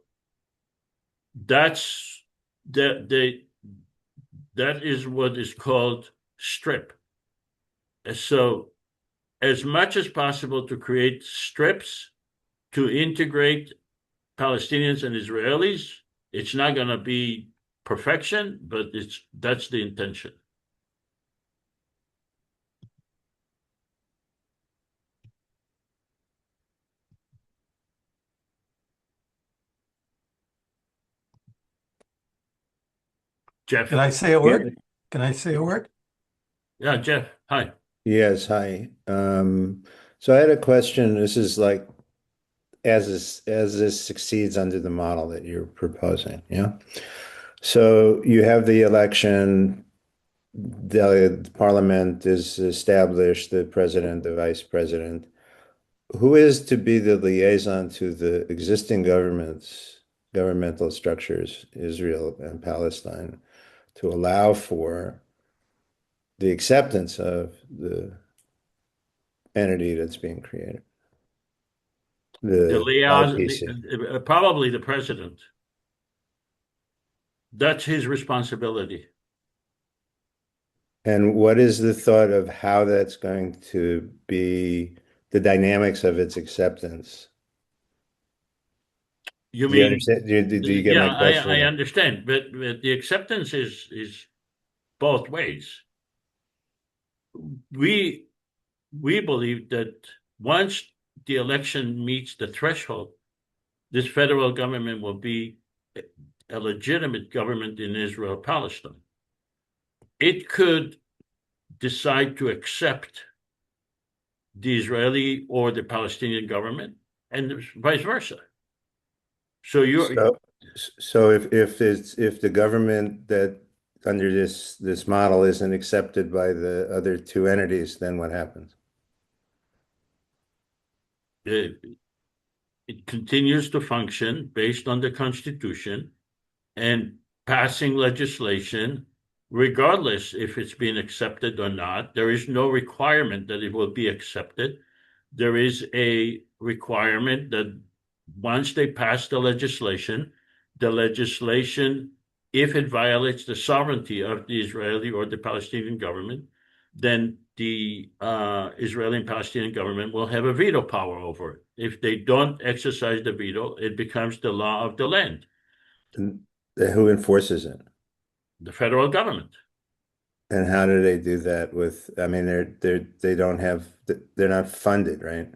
That is what is called strip. So as much as possible to create strips to integrate Palestinians and Israelis. It's not going to be perfection, but that's the intention. Jeff. Can I say a word? Can I say a word? Yeah, Jeff. Hi. Yes, hi. So I had a question. This is like as this succeeds under the model that you're proposing, yeah? So you have the election, the parliament is established, the president, the vice president. Who is to be the liaison to the existing governmental structures, Israel and Palestine, to allow for the acceptance of the entity that's being created? The The liaison, IPC. probably the president. That's his responsibility. And what is the thought of how that's going to be the dynamics of its acceptance? You Do you mean, understand? Do you get yeah, my question? I understand, but the acceptance is both ways. We believe that once the election meets the threshold, this federal government will be a legitimate government in Israel-Palestine. It could decide to accept the Israeli or the Palestinian government, and vice versa. So So if the government that under this model isn't accepted by the other two entities, then what happens? it continues to function based on the Constitution and passing legislation, regardless if it's been accepted or not. There is no requirement that it will be accepted. There is a requirement that once they pass the legislation, if it violates the sovereignty of the Israeli or the Palestinian government, then the Israeli and Palestinian government will have a veto power over it. If they don't exercise the veto, it becomes the law of the land. And who enforces it? The federal government. And how do they do that with, I mean, they don't have, they're not funded, right?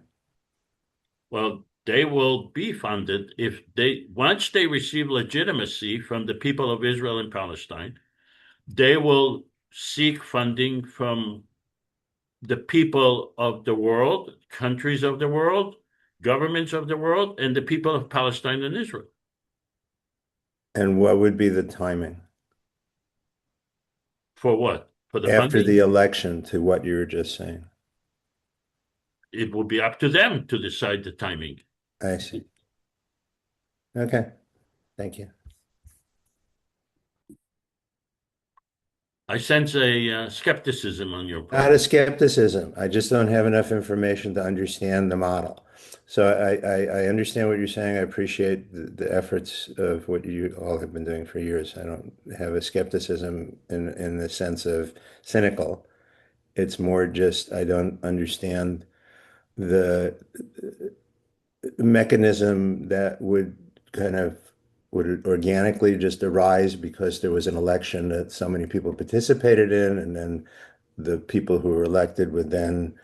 Well, they will be funded if once they receive legitimacy from the people of Israel and Palestine, they will seek funding from the people of the world, countries of the world, governments of the world, and the people of Palestine and Israel. And what would be the timing? For what? For the After funding? the election, to what you were just saying. It will be up to them to decide the timing. I see. Okay. Thank you. I sense a skepticism on your part. Not a skepticism. I just don't have enough information to understand the model. So I understand what you're saying. I appreciate the efforts of what you all have been doing for years. I don't have a skepticism in the sense of cynical. It's more just I don't understand the mechanism that would kind of would organically just arise because there was an election that so many people participated in, and then the people who were elected would then,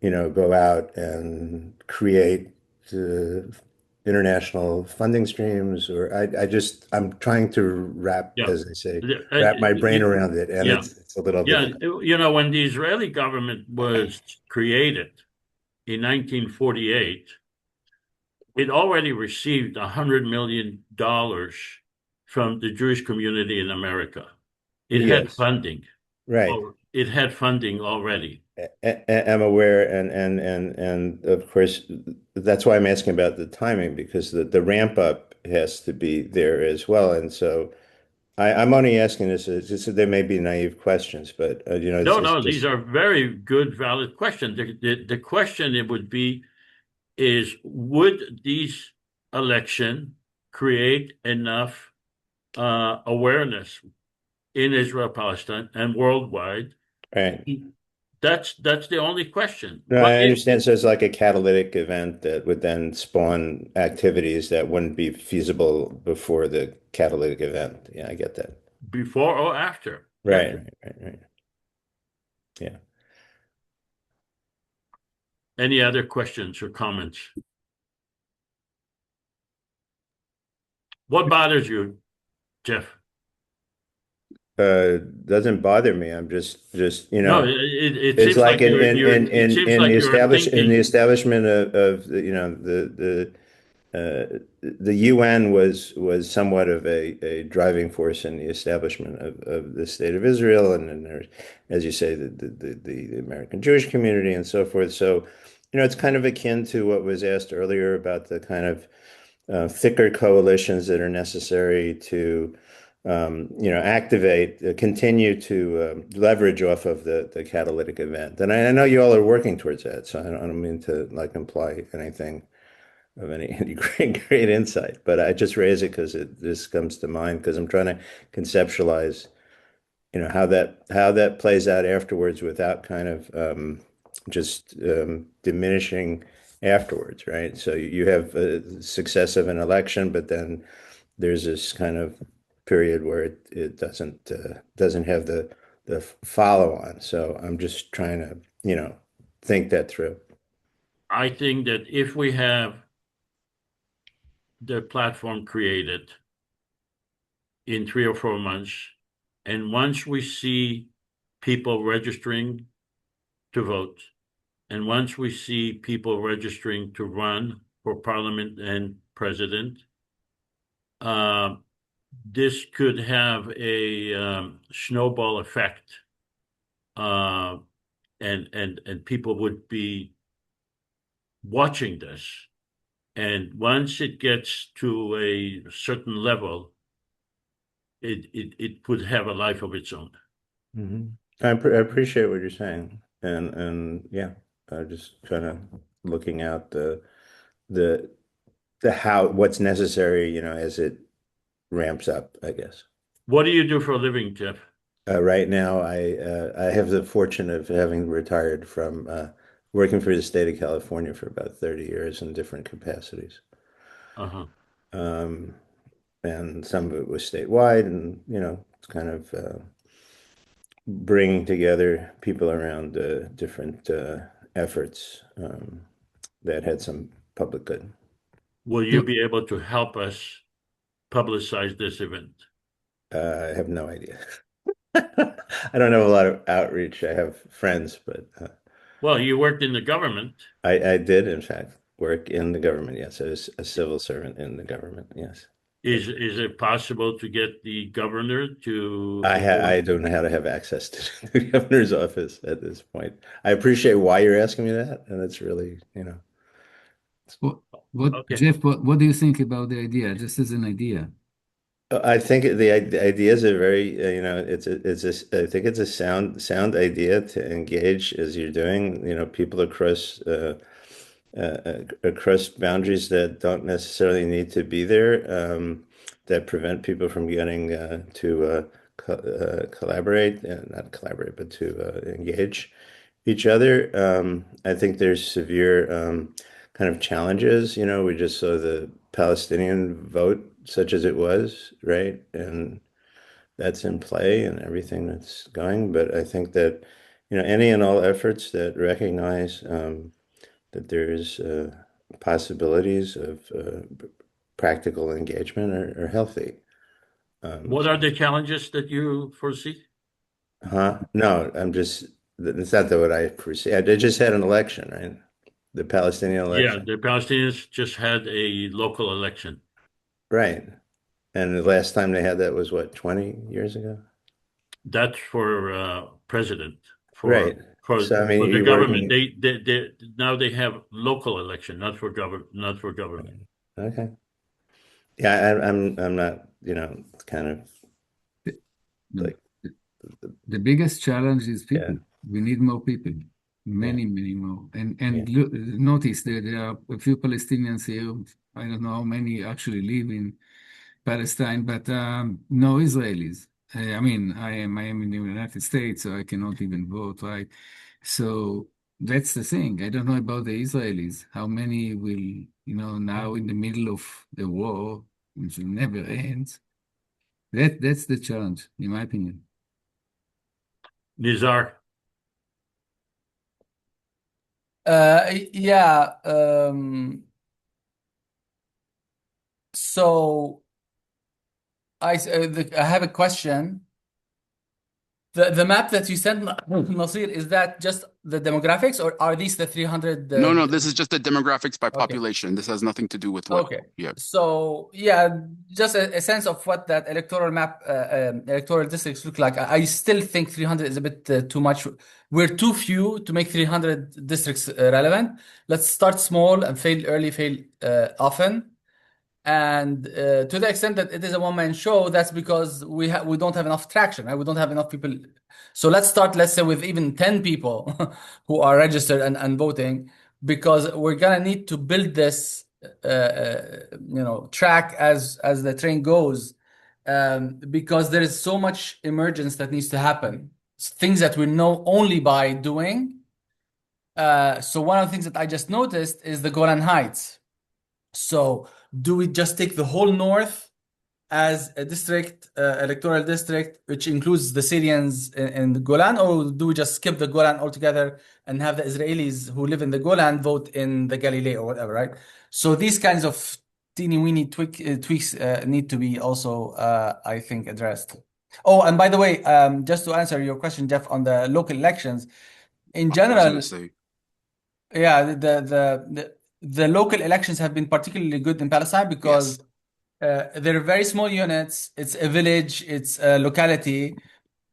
go out and create international funding streams. Or I'm trying to wrap, Yeah. as I say, wrap my brain around it, and Yeah. it's a little Yeah, difficult. when the Israeli government was created in 1948, it already received $100 million from the Jewish community in America. It had Yes, funding. right. It had funding already. I'm aware, and of course, that's why I'm asking about the timing, because the ramp up has to be there as well. And so I'm only asking this, there may be naive questions, but it's No, these just are very good, valid questions. The question it would be is, would these election create enough awareness in Israel, Palestine, and worldwide? right. That's the only question. No, But I understand. So it's like a catalytic event that would then spawn activities that wouldn't be feasible before the catalytic event. Yeah, I get that. before or after? Right, Definitely. right. Yeah. Any other questions or comments? What bothers you, Jeff? Doesn't bother me. I'm just No, it it's seems like like it seems in like the you're thinking. establishment of the UN was somewhat of a driving force in the establishment of the state of Israel, and then there's, as you say, the American Jewish community and so forth. So, it's kind of akin to what was asked earlier about the kind of thicker coalitions that are necessary to activate, continue to leverage off of the catalytic event. And I know you all are working towards that, so I don't mean to like imply anything any great insight, but I just raise it because this comes to mind because I'm trying to conceptualize, how that plays out afterwards without kind of just diminishing afterwards, right? So you have a success of an election, but then there's this kind of period where it doesn't have the follow on. So I'm just trying to, think that through. I think that if we have the platform created in 3 or 4 months, and once we see people registering to vote, and once we see people registering to run for parliament and president, this could have a snowball effect, and people would be watching this. And once it gets to a certain level, it could have a life of its own. I appreciate what you're saying, and yeah, just kind of looking out the what's necessary, as it ramps up, I guess. What do you do for a living, Jeff? Right now, I have the fortune of having retired from working for the state of California for about 30 years in different capacities. Uh-huh. And some of it was statewide, and it's kind of bringing together people around different efforts that had some public good. Will you be able to help us publicize this event? I have no idea. I don't have a lot of outreach. I have friends, but Well, you worked in the government. I did, in fact, work in the government. Yes, I was a civil servant in the government. Yes. Is it possible to get the governor to I don't know how to have access to the governor's office at this point. I appreciate why you're asking me that, and it's really, Okay. Jeff, what do you think about the idea, just as an idea? I think the idea is a very, I think it's a sound idea to engage as you're doing, people across boundaries that don't necessarily need to be there, that prevent people from getting to collaborate, not collaborate, but to engage each other. I think there's severe kind of challenges. We just saw the Palestinian vote, such as it was, right? And that's in play and everything that's going. But I think that, any and all efforts that recognize that there's possibilities of practical engagement are healthy. What are the challenges that you foresee? No, it's not that what I foresee. I just had an election, right? The Palestinian Yeah, election. the Palestinians just had a local election. Right. And the last time they had that was what, 20 years ago? That's for president. Right. So I mean, For the you're government, working. they now they have local election, not for government. Okay. Yeah, I'm not, kind of The, like, the biggest challenge is yeah, people. We need more people, yeah, many more. And yeah. notice that there are a few Palestinians here. I don't know how many actually live in Palestine, but no Israelis. I am in the United States, so I cannot even vote, right? So that's the thing. I don't know about the Israelis. How many will, now in the middle of the war, which will never end. That's the challenge, in my opinion. Nizar, Yeah. So I have a question. The map that you sent, Nasir, is that just the demographics, or are these the 300? No, this is just the demographics by Okay. population. This has nothing to do with what. Okay. Yeah. So yeah, just a sense of what that electoral map, electoral districts look like. I still think 300 is a bit too much. We're too few to make 300 districts relevant. Let's start small and fail early, fail often. And to the extent that it is a one-man show, that's because we don't have enough traction, right? We don't have enough people. So let's start, let's say, with even 10 people who are registered and voting, because we're gonna need to build this track as the train goes, because there is so much emergence that needs to happen, things that we know only by doing. So one of the things that I just noticed is the Golan Heights. So do we just take the whole north as a district, electoral district, which includes the Syrians in the Golan, or do we just skip the Golan altogether and have the Israelis who live in the Golan vote in the Galilee or whatever, right? So these kinds of teeny-weeny tweaks need to be also, I think, addressed. Oh, and by the way, just to answer your question, Jeff, on the local elections, in I was general, gonna say, yeah, the local elections have been particularly good in Palestine because they're very small units. It's a village, it's a locality,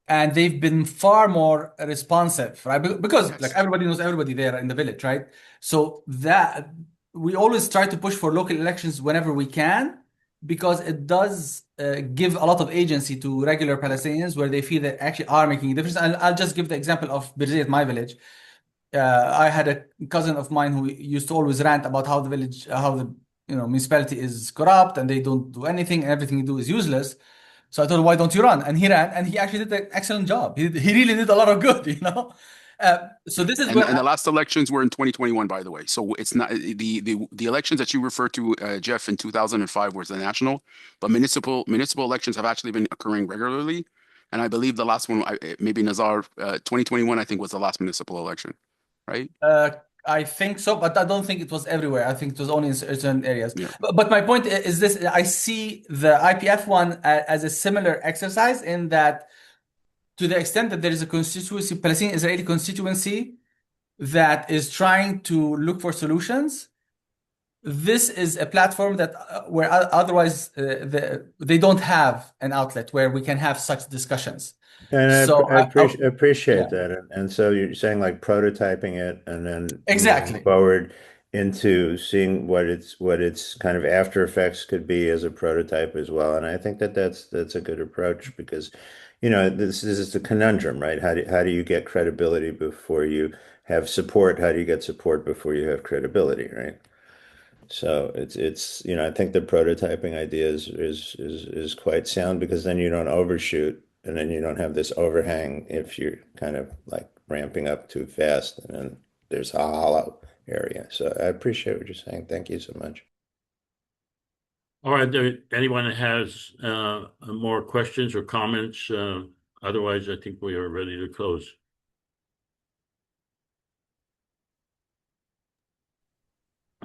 and they've been far more responsive, right? Because like yes. everybody knows everybody there in the village, right? So that we always try to push for local elections whenever we can, because it does give a lot of agency to regular Palestinians where they feel that actually are making a difference. And I'll just give the example of Birzeit, my village. I had a cousin of mine who used to always rant about how the village, how the municipality is corrupt and they don't do anything and everything you do is useless. So I told him, why don't you run? And he ran, and he actually did an excellent job. He really did a lot of good, So this is And where the last elections were in 2021, by the way. So it's not the elections that you referred to, Jeff, in 2005 was the national, but municipal elections have actually been occurring regularly. And I believe the last one, maybe Nazar, 2021, I think was the last municipal election, right? I think so, but I don't think it was everywhere. I think it was only in certain areas. Yeah. But my point is this: I see the IPF one as a similar exercise in that, to the extent that there is a constituency, Palestinian-Israeli constituency, that is trying to look for solutions. This is a platform that where otherwise they don't have an outlet where we can have such discussions. And So I appreciate yeah, that. And so you're saying like prototyping it and then moving exactly. forward into seeing what its kind of after effects could be as a prototype as well. And I think that that's a good approach because, this is the conundrum, right? How do you get credibility before you have support? How do you get support before you have credibility, right? So it's I think the prototyping idea is quite sound because then you don't overshoot and then you don't have this overhang if you're kind of like ramping up too fast and then there's a hollow area. So I appreciate what you're saying. Thank you so much. All right, anyone has more questions or comments? Otherwise, I think we are ready to close.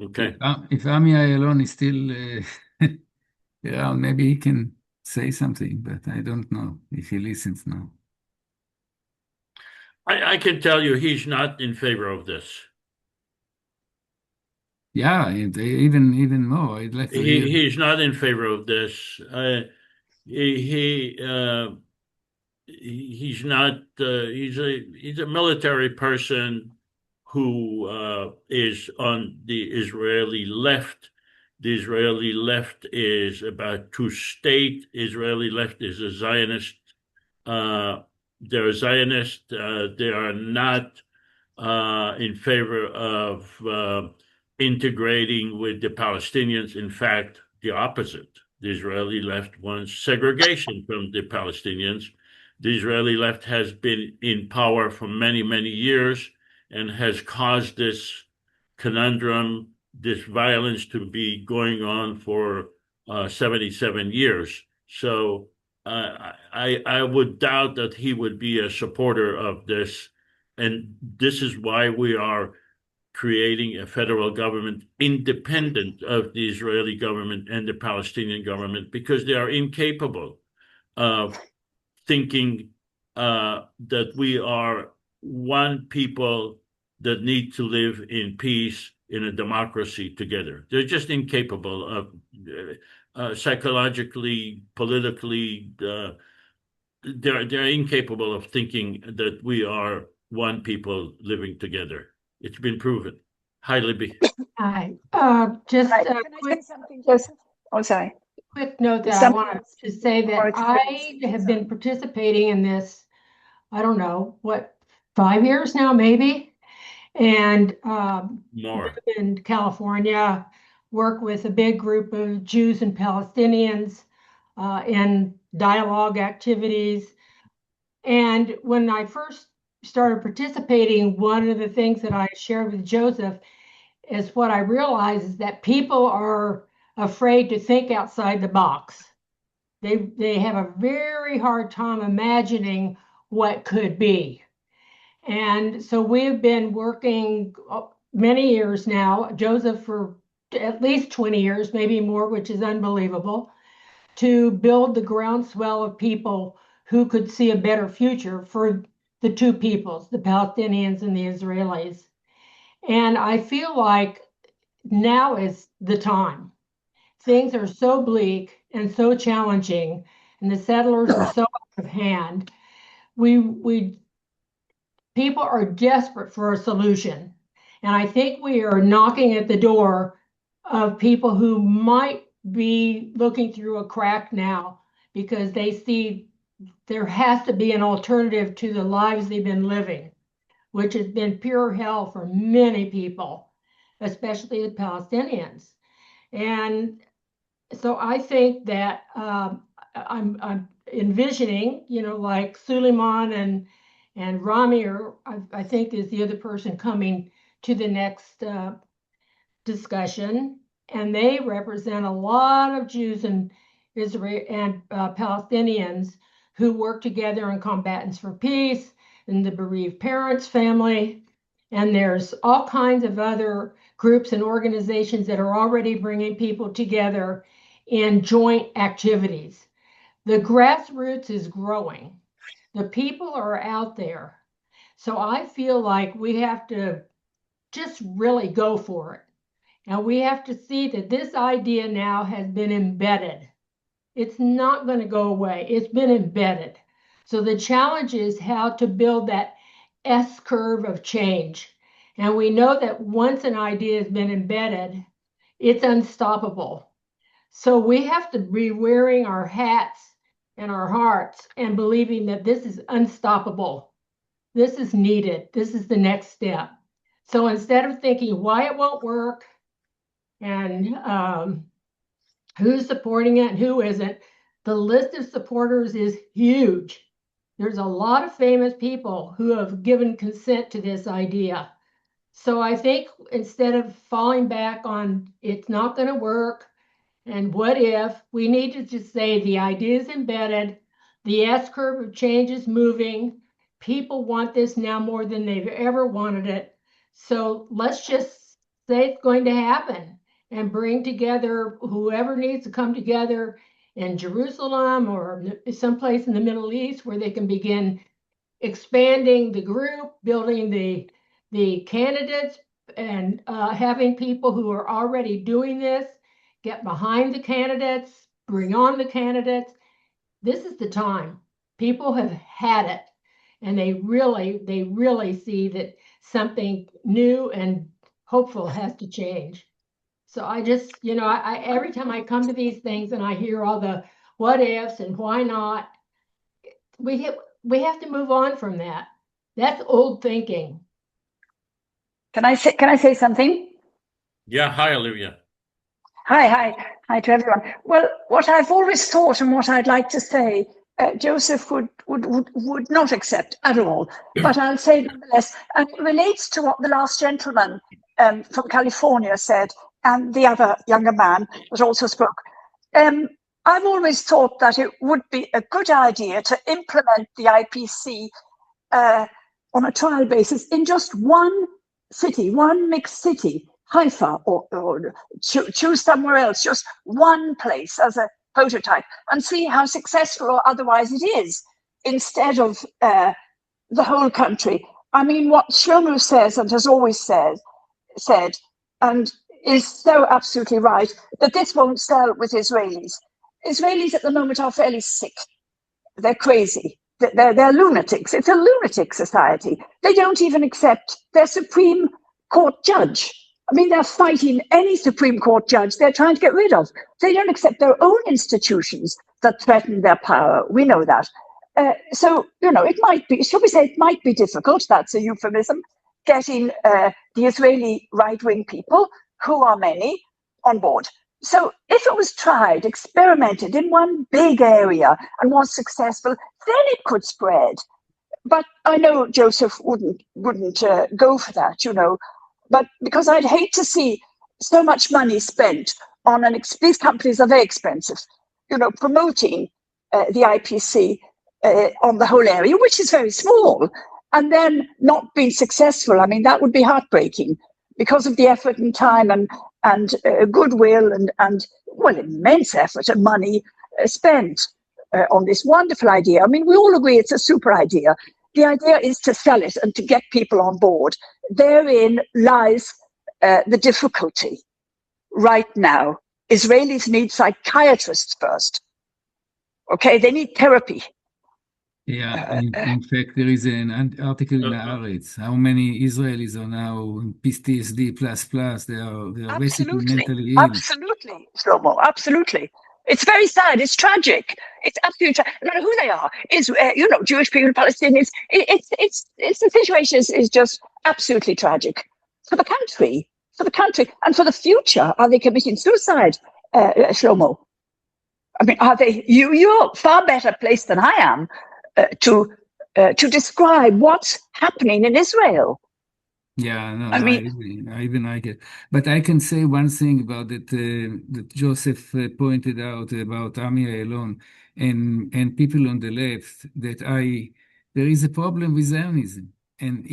Okay. If Ami Ayalon is still around, maybe he can say something, but I don't know if he listens now. I can tell you he's not in favor of this. Yeah, even more. I'd like to hear. He's not in favor of this. He's not. He's a military person who is on the Israeli left. The Israeli left is about two-state. Israeli left is a Zionist. They're a Zionist. They are not in favor of integrating with the Palestinians. In fact, the opposite. The Israeli left wants segregation from the Palestinians. The Israeli left has been in power for many, many years and has caused this conundrum, this violence to be going on for 77 years. So I would doubt that he would be a supporter of this. And this is why we are creating a federal government independent of the Israeli government and the Palestinian government, because they are incapable of thinking that we are one people that need to live in peace in a democracy together. They're just incapable of psychologically, politically, they're incapable of thinking that we are one people living together. It's been proven. Hi, Libby. Hi. Just Right. a Can I quick, say something, Joseph? Oh, sorry. quick note that I Something wanted to say that more I have been participating in this, I don't know, 5 years now, maybe? And More. in California, work with a big group of Jews and Palestinians in dialogue activities. And when I first started participating, one of the things that I shared with Joseph is what I realized is that people are afraid to think outside the box. They have a very hard time imagining what could be. And so we've been working many years now, Joseph for at least 20 years, maybe more, which is unbelievable, to build the groundswell of people who could see a better future for the two peoples, the Palestinians and the Israelis. And I feel like now is the time. Things are so bleak and so challenging, and the settlers are so out of hand. People are desperate for a solution. And I think we are knocking at the door of people who might be looking through a crack now because they see there has to be an alternative to the lives they've been living, which has been pure hell for many people, especially the Palestinians. And so I think that I'm envisioning, like Suleiman and Rami, or I think is the other person coming to the next discussion, and they represent a lot of Jews and Israel and Palestinians who work together in Combatants for Peace and the Bereaved Parents Family. And there's all kinds of other groups and organizations that are already bringing people together in joint activities. The grassroots is growing. The people are out there. So I feel like we have to just really go for it. And we have to see that this idea now has been embedded. It's not going to go away. It's been embedded. So the challenge is how to build that S curve of change. And we know that once an idea has been embedded, it's unstoppable. So we have to be wearing our hats and our hearts and believing that this is unstoppable. This is needed. This is the next step. So instead of thinking why it won't work and who's supporting it and who isn't, the list of supporters is huge. There's a lot of famous people who have given consent to this idea. So I think instead of falling back on it's not going to work and what if, we need to just say the idea is embedded, the S curve of change is moving, people want this now more than they've ever wanted it. So let's just say it's going to happen and bring together whoever needs to come together in Jerusalem or someplace in the Middle East where they can begin expanding the group, building the candidates, and having people who are already doing this get behind the candidates, bring on the candidates. This is the time. People have had it, and they really see that something new and hopeful has to change. So I just, I every time I come to these things and I hear all the what ifs and why not, we have to move on from that. That's old thinking. Can I say something? Yeah, hi, Olivia. Hi to everyone. Well, what I've always thought and what I'd like to say, Joseph would not accept at all, but I'll say nonetheless, and it relates to what the last gentleman from California said, and the other younger man that also spoke. I've always thought that it would be a good idea to implement the IPC on a trial basis in just one city, one mixed city, Haifa, or choose somewhere else, just one place as a prototype, and see how successful or otherwise it is, instead of the whole country. I mean, what Shlomo says and has always said, and is so absolutely right, that this won't sell with Israelis. Israelis at the moment are fairly sick. They're crazy. They're lunatics. It's a lunatic society. They don't even accept their Supreme Court judge. I mean, they're fighting any Supreme Court judge they're trying to get rid of. They don't accept their own institutions that threaten their power. We know that. So, it might be, shall we say, it might be difficult, that's a euphemism, getting the Israeli right-wing people, who are many, on board. So if it was tried, experimented in one big area and was successful, then it could spread. But I know Joseph wouldn't go for that, but because I'd hate to see so much money spent on these companies are very expensive, promoting the IPC on the whole area, which is very small, and then not being successful. I mean, that would be heartbreaking because of the effort and time and goodwill and well, immense effort and money spent on this wonderful idea. I mean, we all agree it's a super idea. The idea is to sell it and to get people on board. Therein lies the difficulty right now. Israelis need psychiatrists first. Okay, they need therapy. Yeah, in fact, there is an article in Haaretz. How many Israelis are now in PTSD plus plus? They are basically mentally ill. Absolutely, Shlomo, absolutely. It's very sad. It's tragic. It's absolutely no matter who they are. Is Jewish people, Palestinians. It's the situation is just absolutely tragic for the country, and for the future. Are they committing suicide, Shlomo? I mean, are they? You're far better placed than I am to describe what's happening in Israel. Yeah, no, I mean, I even like it. But I can say one thing about it that Joseph pointed out about Ami Ayalon and people on the left that there is a problem with Zionism. And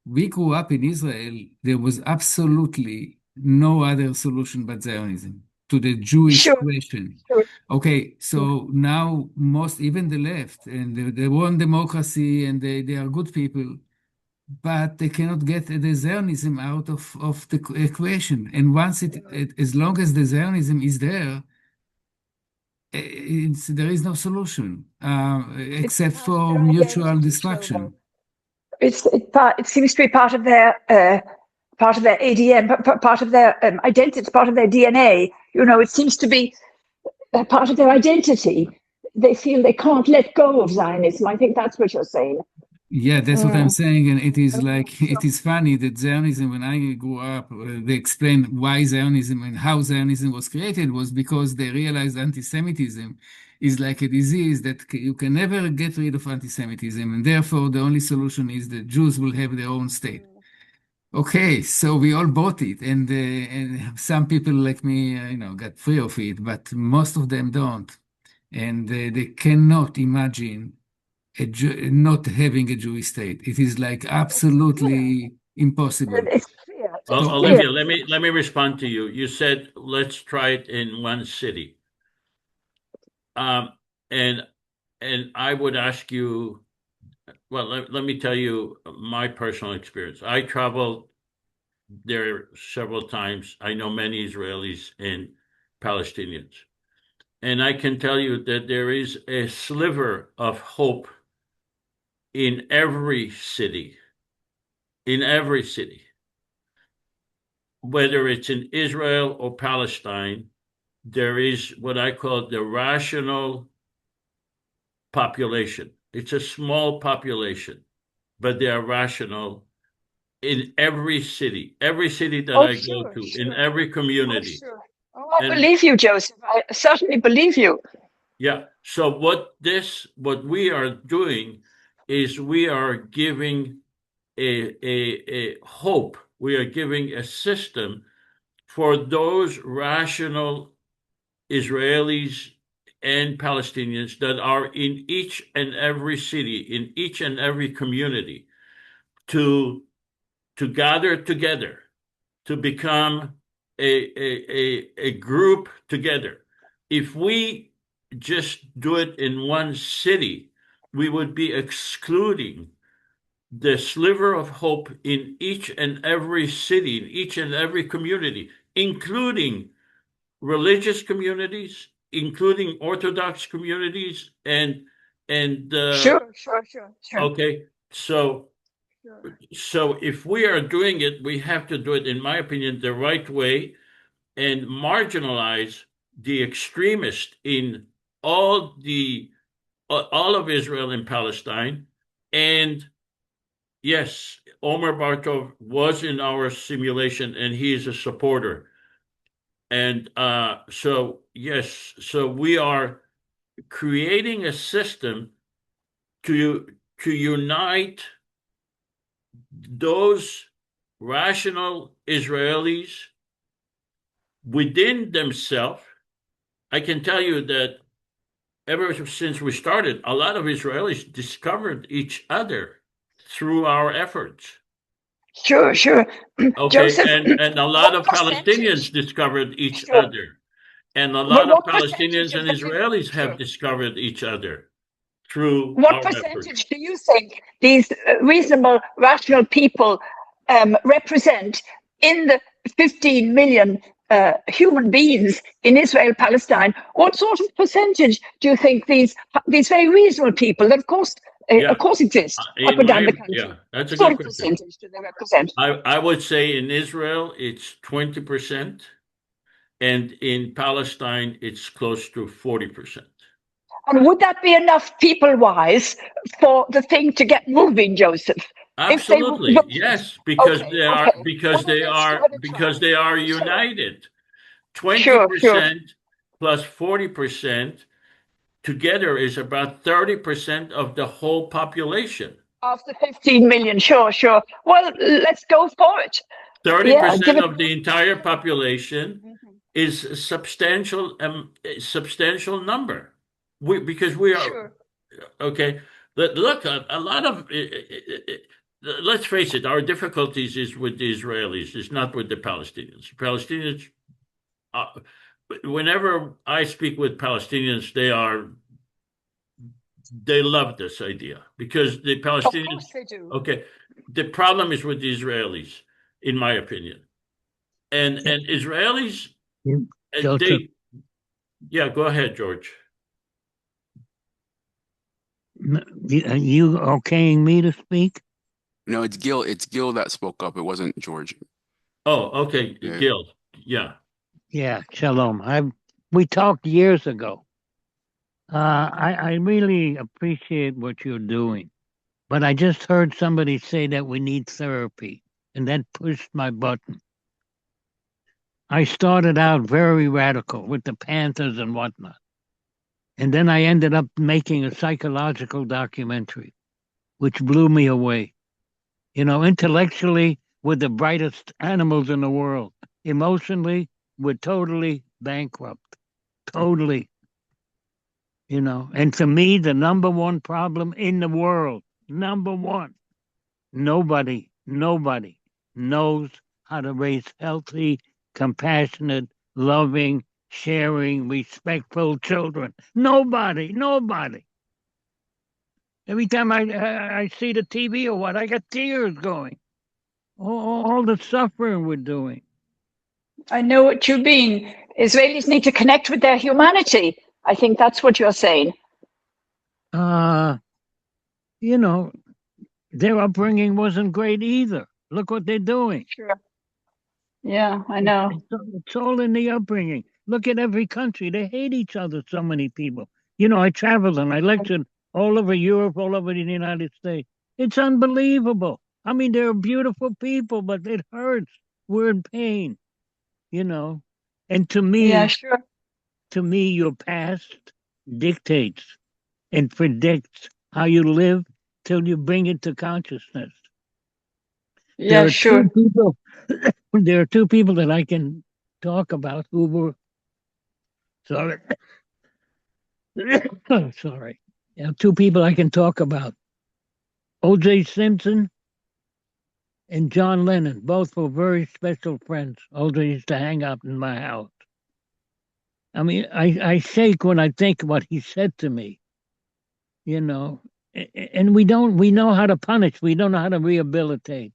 we grew up in Israel. There was absolutely no other solution but Zionism to the Jewish question. Sure. Okay, so now even the left, and they want democracy, and they are good people, but they cannot get the Zionism out of the equation. And as long as the Zionism is there, there is no solution except for mutual destruction. It seems to be part of their ADN, part of their identity, part of their DNA. It seems to be part of their identity. They feel they can't let go of Zionism. I think that's what you're saying. Yeah, that's what I'm saying. And it is funny that Zionism, when I grew up, they explained why Zionism and how Zionism was created was because they realized anti-Semitism is like a disease that you can never get rid of anti-Semitism. And therefore, the only solution is that Jews will have their own state. Okay, so we all bought it. And some people like me, got free of it, but most of them don't. And they cannot imagine not having a Jewish state. It is like absolutely impossible. It's clear. Olivia, let me respond to you. You said let's try it in one city. And I would ask you, well, let me tell you my personal experience. I traveled there several times. I know many Israelis and Palestinians. And I can tell you that there is a sliver of hope in every city, whether it's in Israel or Palestine. There is what I call the rational population. It's a small population, but they are rational in every city that I go to, in every community. I believe you, Joseph. I certainly believe you. Yeah. So what we are doing is we are giving a hope. We are giving a system for those rational Israelis and Palestinians that are in each and every city, in each and every community, to gather together, to become a group together. If we just do it in one city, we would be excluding the sliver of hope in each and every city, in each and every community, including religious communities, including Orthodox communities, and Sure. Okay, so if we are doing it, we have to do it, in my opinion, the right way, and marginalize the extremists in all of Israel and Palestine. And yes, Omer Bartov was in our simulation, and he is a supporter. And so, yes, so we are creating a system to unite those rational Israelis within themselves. I can tell you that ever since we started, a lot of Israelis discovered each other through our efforts. Sure, sure. Okay, Joseph, and a lot what of Palestinians percentage? discovered each Sure. other. And a What, lot of what percentage Palestinians of and the Israelis have sure. discovered each other through What our efforts. percentage do you think these reasonable, rational people represent in the 15 million human beings in Israel, Palestine? What sort of percentage do you think these very reasonable people, that of course exist up and down the country, that's a what sort good of question. percentage do they represent? I would say in Israel it's 20%, and in Palestine it's close to 40%. And would that be enough people-wise for the thing to get moving, Joseph? Absolutely, yes, because Okay, they are okay. Well, then let's give it a because try. they are Sure. united. Sure, sure. 20% plus 40% together is about 30% of the whole population. Of the 15 million, sure, sure. Well, let's go for it. 30% Give of the entire population Mhm. is a substantial number. Because we are Sure. okay. Look, a lot of let's face it, our difficulties is with the Israelis, it's not with the Palestinians. Palestinians, whenever I speak with Palestinians, they love this idea because the Of Palestinians. course they do. Okay, the problem is with the Israelis, in my opinion, and Israelis. Joseph, Yeah, go ahead, George. are you okaying me to speak? No, it's Gil. It's Gil that spoke up. It wasn't George. Oh, okay, Yeah. Gil. Yeah. Yeah, shalom. We talked years ago. I really appreciate what you're doing, but I just heard somebody say that we need therapy, and that pushed my button. I started out very radical with the Panthers and whatnot, and then I ended up making a psychological documentary, which blew me away. You know, intellectually, we're the brightest animals in the world. Emotionally, we're totally bankrupt. Totally. You know, and to me, the number one problem in the world, number one, nobody knows how to raise healthy, compassionate, loving, sharing, respectful children. Nobody. Every time I see the TV or what, I got tears going. All the suffering we're doing. I know what you mean. Israelis need to connect with their humanity. I think that's what you're saying. You know, their upbringing wasn't great either. Look what they're doing. Sure. Yeah, I know. It's all in the upbringing. Look at every country. They hate each other, so many people. You know, I traveled and I lectured all over Europe, all over the United States. It's unbelievable. I mean, they're beautiful people, but it hurts. We're in pain, you know. And to Yeah, me, sure. your past dictates and predicts how you live till you bring it to consciousness. Yeah, sure. There are two people that I can talk about who were sorry. Sorry. Yeah, two people I can talk about. O.J. Simpson and John Lennon. Both were very special friends. O.J. used to hang out in my house. I mean, I shake when I think what he said to me. You know, and we know how to punish. We don't know how to rehabilitate.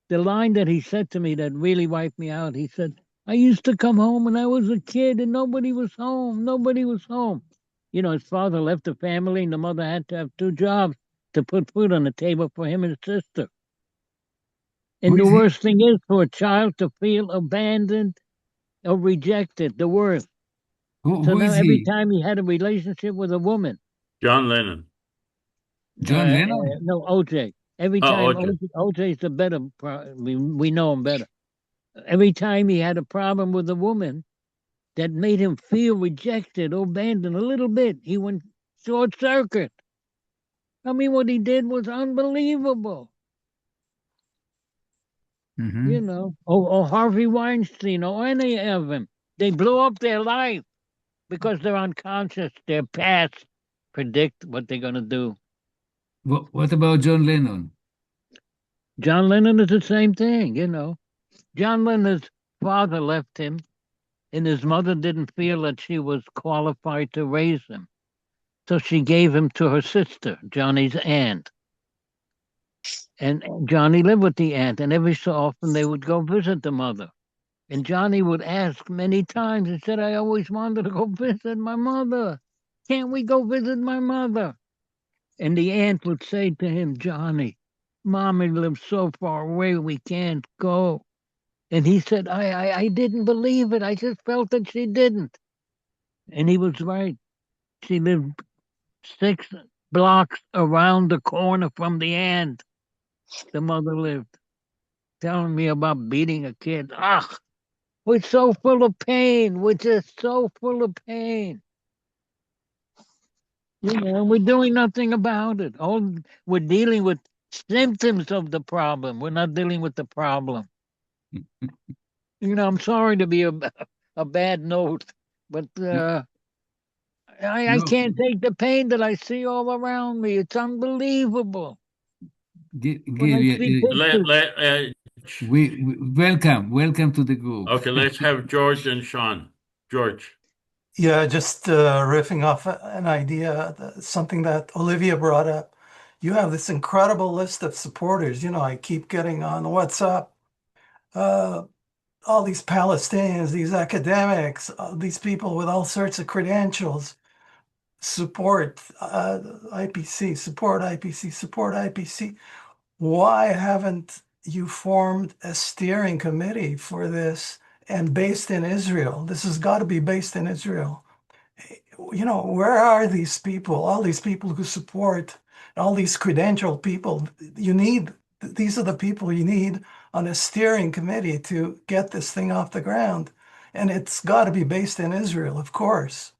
The line that he said to me that really wiped me out, he said, I used to come home when I was a kid and nobody was home. Nobody was home. You know, his father left the family and the mother had to have two jobs to put food on the table for him and his sister. And the worst thing is for a child to feel abandoned or rejected, the worst. So now every time he had a relationship with a woman. John Lennon. John Lennon? No, OJ. Every time OJ's the better, we know him better. Every time he had a problem with a woman, that made him feel rejected or abandoned a little bit. He went short circuit. I mean, what he did was unbelievable. You know, or Harvey Weinstein or any of them. They blew up their life because they're unconscious. Their past predict what they're going to do. What about John Lennon? John Lennon is the same thing, you know. John Lennon's father left him, and his mother didn't feel that she was qualified to raise him. So she gave him to her sister, Johnny's aunt. And Johnny lived with the aunt, and every so often they would go visit the mother. And Johnny would ask many times, he said, I always wanted to go visit my mother. Can't we go visit my mother? And the aunt would say to him, Johnny, Mommy lives so far away, we can't go. And he said, I didn't believe it. I just felt that she didn't. And he was right. She lived 6 blocks around the corner from the aunt. The mother lived, telling me about beating a kid. Ugh, we're so full of pain. We're just so full of pain. You know, we're doing nothing about it. All we're dealing with symptoms of the problem. We're not dealing with the problem. You know, I'm sorry to be a bad note, but I No, can't take the pain that I see all around me. It's unbelievable. Gil, When I see Let, pictures, let, we welcome to the group. okay, let's have George and Sean. George. Yeah, just riffing off an idea, something that Olivia brought up. You have this incredible list of supporters. You know, I keep getting on WhatsApp. All these Palestinians, these academics, these people with all sorts of credentials support IPC, support IPC, support IPC. Why haven't you formed a steering committee for this and based in Israel? This has got to be based in Israel. You know, where are these people, all these people who support, all these credentialed people? These are the people you need on a steering committee to get this thing off the ground. And it's got to be based in Israel, of course.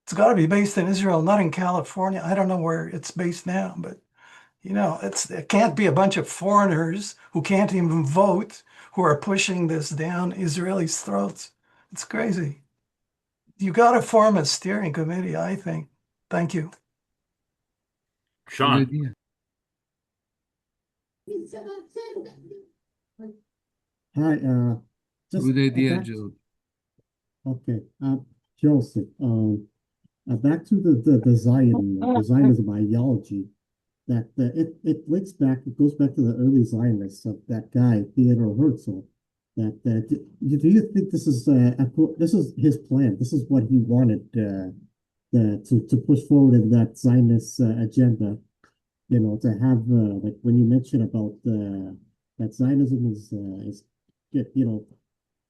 It's got to be based in Israel, not in California. I don't know where it's based now, but you know, it can't be a bunch of foreigners who can't even vote who are pushing this down Israelis' throats. It's crazy. You got to form a steering committee, I think. Thank you. Good Sean. idea. Hi, just Good idea, back. Joe. Okay, Joseph. Back to the Zionism ideology. That it links back. It goes back to the early Zionists of that guy Theodor Herzl. Do you think this is his plan? This is what he wanted to push forward in that Zionist agenda. You know, to have like when you mentioned about that Zionism is you know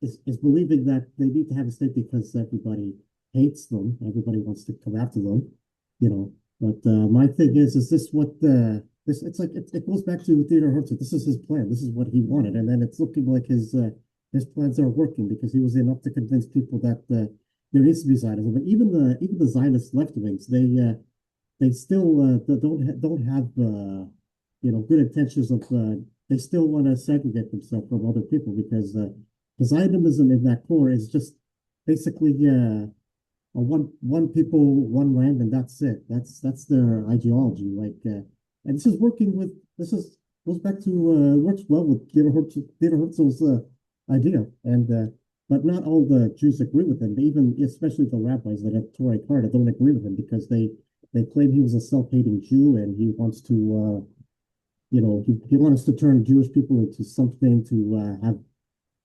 is believing that they need to have a state because everybody hates them, everybody wants to come after them, you know. But my thing is this what this? It's like it goes back to Theodore Herzl. This is his plan. This is what he wanted, and then it's looking like his plans are working because he was enough to convince people that there needs to be Zionism. But even the Zionist left wings, they still don't have you know good intentions of they still want to segregate themselves from other people because Zionism in that core is just basically one people, one land, and that's it. That's their ideology. Like, and this is working with goes back to works well with Theodor Herzl's idea, and but not all the Jews agree with him. Even especially the rabbis that have Torah Carta don't agree with him because they claim he was a self-hating Jew and he wants to you know he wants to turn Jewish people into something to have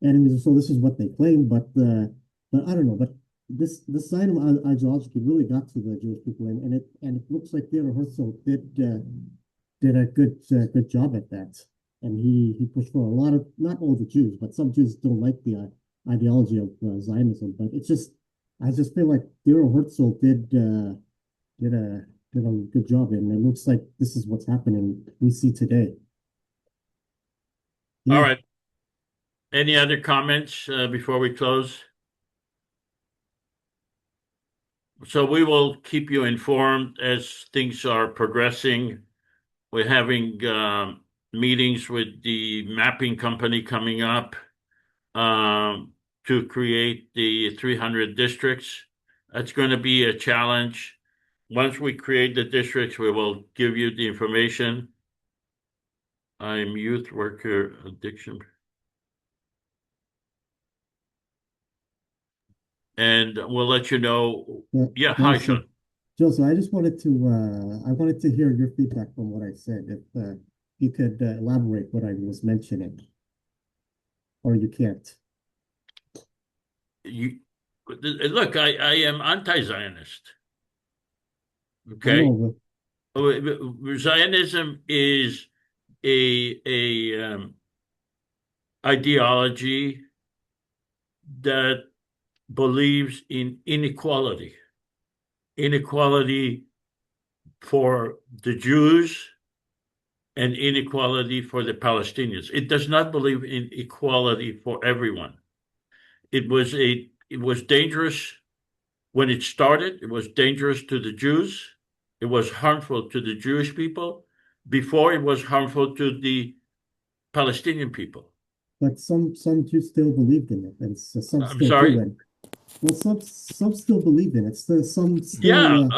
enemies. So this is what they claim, but I don't know, but this side of ideology really got to the Jewish people, and it looks like Theodor Herzl did a good job at that, and he pushed for a lot of not all the Jews, but some Jews don't like the ideology of Zionism, but it's just I just feel like Theodor Herzl did a good job, and it looks like this is what's happening we see today. Yeah. All right. Any other comments before we close? So we will keep you informed as things are progressing. We're having meetings with the mapping company coming up to create the 300 districts. That's going to be a challenge. Once we create the districts, we will give you the information. I'm youth worker addiction. And we'll let you know. Yeah, hi, Sean. Joseph, I just wanted to hear your feedback from what I said. If you could elaborate what I was mentioning, or you can't. Look, I am anti-Zionist. Okay, Zionism is a ideology that believes in inequality for the Jews and inequality for the Palestinians. It does not believe in equality for everyone. It was dangerous when it started. It was dangerous to the Jews. It was harmful to the Jewish people. Before, it was harmful to the Palestinian people. But some Jews still believed in it, and some I'm still sorry? do. Well, some still believe in it. Some still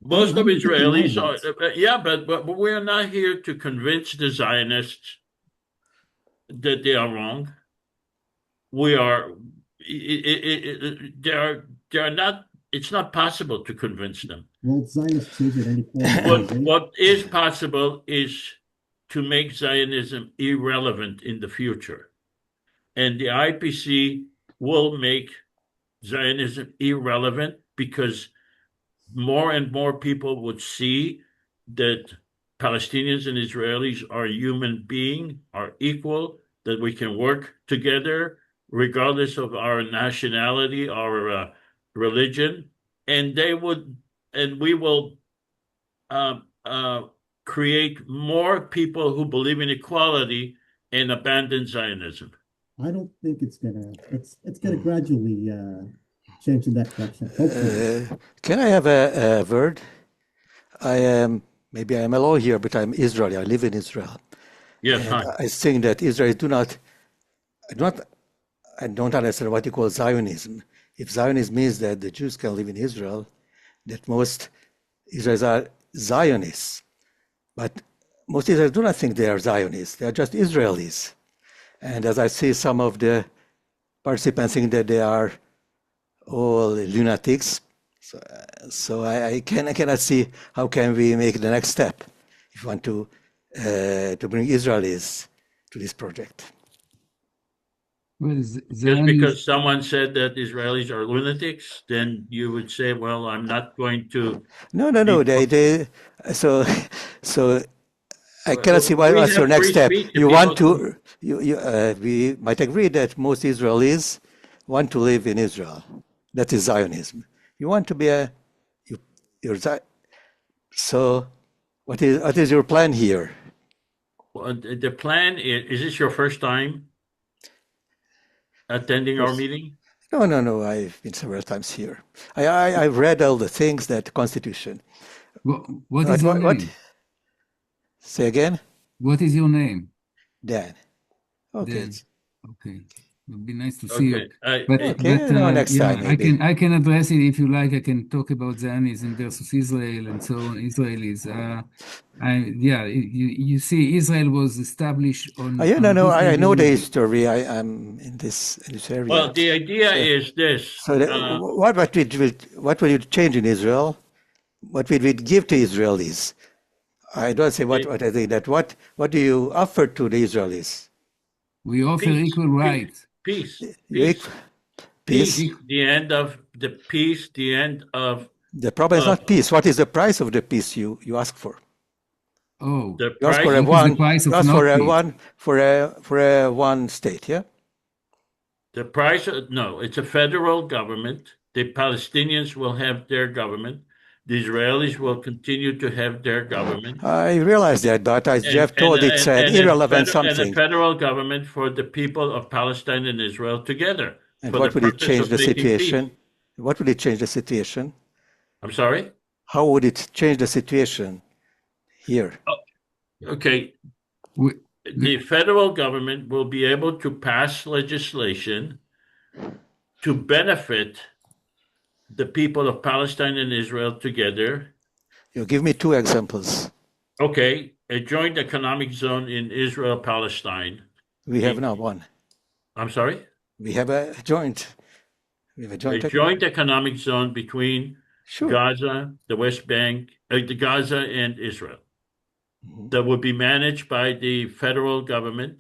most of Israelis are, but we're not here to convince the Zionists that they are wrong. We are. They are not. It's not possible to convince them. Well, Zionists change at any point. What is possible is to make Zionism irrelevant in the future, and the IPC will make Zionism irrelevant because more and more people would see that Palestinians and Israelis are human beings, are equal, that we can work together regardless of our nationality, our religion, and we will create more people who believe in equality and abandon Zionism. I don't think it's gonna gradually change in that direction. Hopefully. Can I have a word? Maybe I'm alone here, but I'm Israeli. I live in Israel. Yes, hi. I think that Israel I don't understand what you call Zionism. If Zionism means that the Jews can live in Israel, that most Israelis are Zionists. But most Israelis do not think they are Zionists. They are just Israelis. And as I see some of the participants think that they are all lunatics, so I cannot see how can we make the next step if we want to bring Israelis to this project. Well, Just because someone said that Israelis are lunatics, then you would say, "Well, I'm not going to." No. So I cannot see what's your next step. You want to? We might agree that most Israelis want to live in Israel. That is Zionism. You want to be so what is your plan here? Well, the plan is this your first time attending our meeting? No. I've been several times here. I've read all the things that the Constitution. What is your name? Say again? What is your name? Dan. Okay. Dan. Okay. It would be nice to see you. Next time, maybe. I can address it if you like. I can talk about Zionism versus Israel and so on. Israelis. You see, Israel was established on. I know the history. I'm in this area. Well, the idea is this. So what will you change in Israel? What will we give to Israelis? I don't say what I think that what do you offer to the Israelis? We offer equal rights. Peace. The end of the peace. The end of. The problem is not peace. What is the price of the peace you ask for? Oh, the you ask for a one state, yeah. The price? No, it's a federal government. The Palestinians will have their government. The Israelis will continue to have their government. I realize that, but as Jeff told, it's an irrelevant something. And a federal government for the people of Palestine and Israel together. And what would it change the situation? What would it change the situation? I'm sorry? How would it change the situation here? Okay. We- The federal government will be able to pass legislation to benefit the people of Palestine and Israel together. You give me two examples. Okay, a joint economic zone in Israel-Palestine. We have now one. I'm sorry? We have a joint. We have a A joint. joint economic zone between Sure. Gaza, the West Bank, the Gaza and Israel Mhm. that would be managed by the federal government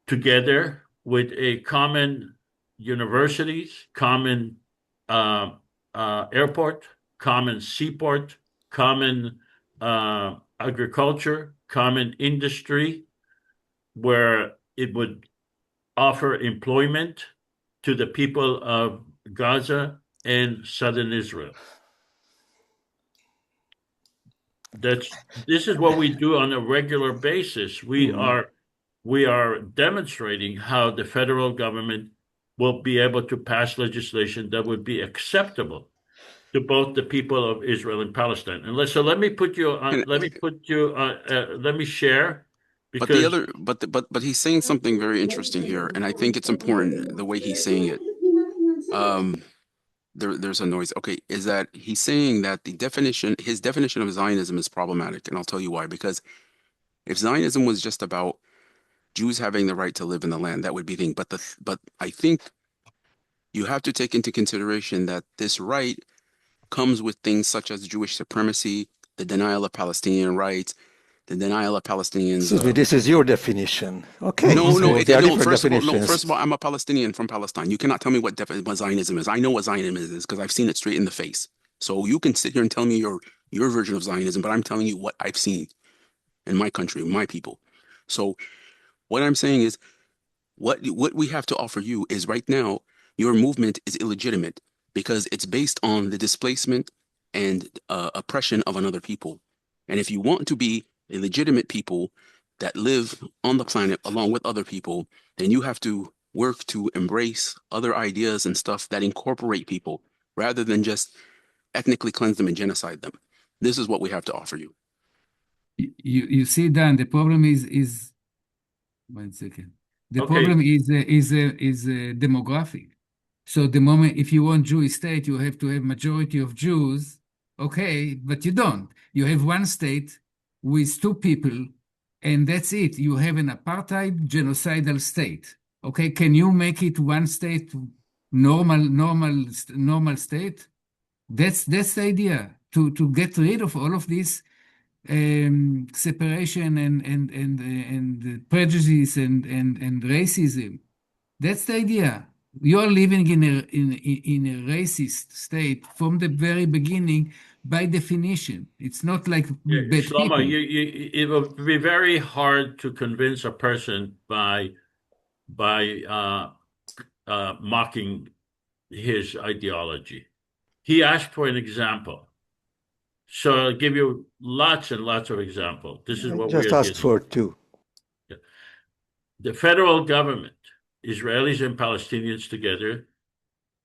together with a common universities, common airport, common seaport, common agriculture, common industry, where it would offer employment to the people of Gaza and southern Israel. This is what we do on a regular basis. We are demonstrating how the federal government will be able to pass legislation that would be acceptable to both the people of Israel and Palestine. And so let me put you on. Let me share, But because the other, but he's saying something very interesting here, and I think it's important the way he's saying it. There's a noise. Okay, is that he's saying that his definition of Zionism is problematic, and I'll tell you why. Because if Zionism was just about Jews having the right to live in the land, that would be the thing. But I think you have to take into consideration that this right comes with things such as Jewish supremacy, the denial of Palestinian rights, the denial of Palestinians. Excuse me, this is your definition. Okay. No, so there are different definitions. first of all, I'm a Palestinian from Palestine. You cannot tell me what Zionism is. I know what Zionism is because I've seen it straight in the face. So you can sit here and tell me your version of Zionism, but I'm telling you what I've seen in my country, my people. So what I'm saying is, what we have to offer you is right now, your movement is illegitimate because it's based on the displacement and oppression of another people. And if you want to be a legitimate people that live on the planet along with other people, then you have to work to embrace other ideas and stuff that incorporate people rather than just ethnically cleanse them and genocide them. This is what we have to offer you. You see, Dan, the problem is 1 second. The Okay. problem is demographic. So the moment if you want Jewish state, you have to have majority of Jews. Okay, but you don't. You have one state with two people, and that's it. You have an apartheid genocidal state. Okay, can you make it one state, normal state? That's the idea, to get rid of all of this separation and prejudice and racism. That's the idea. You're living in a racist state from the very beginning by definition. It's not like bad Shlomo, people. it will be very hard to convince a person by mocking his ideology. He asked for an example. So I'll give you lots and lots of examples. This is what Just we're asked for two. The federal government, Israelis and Palestinians together,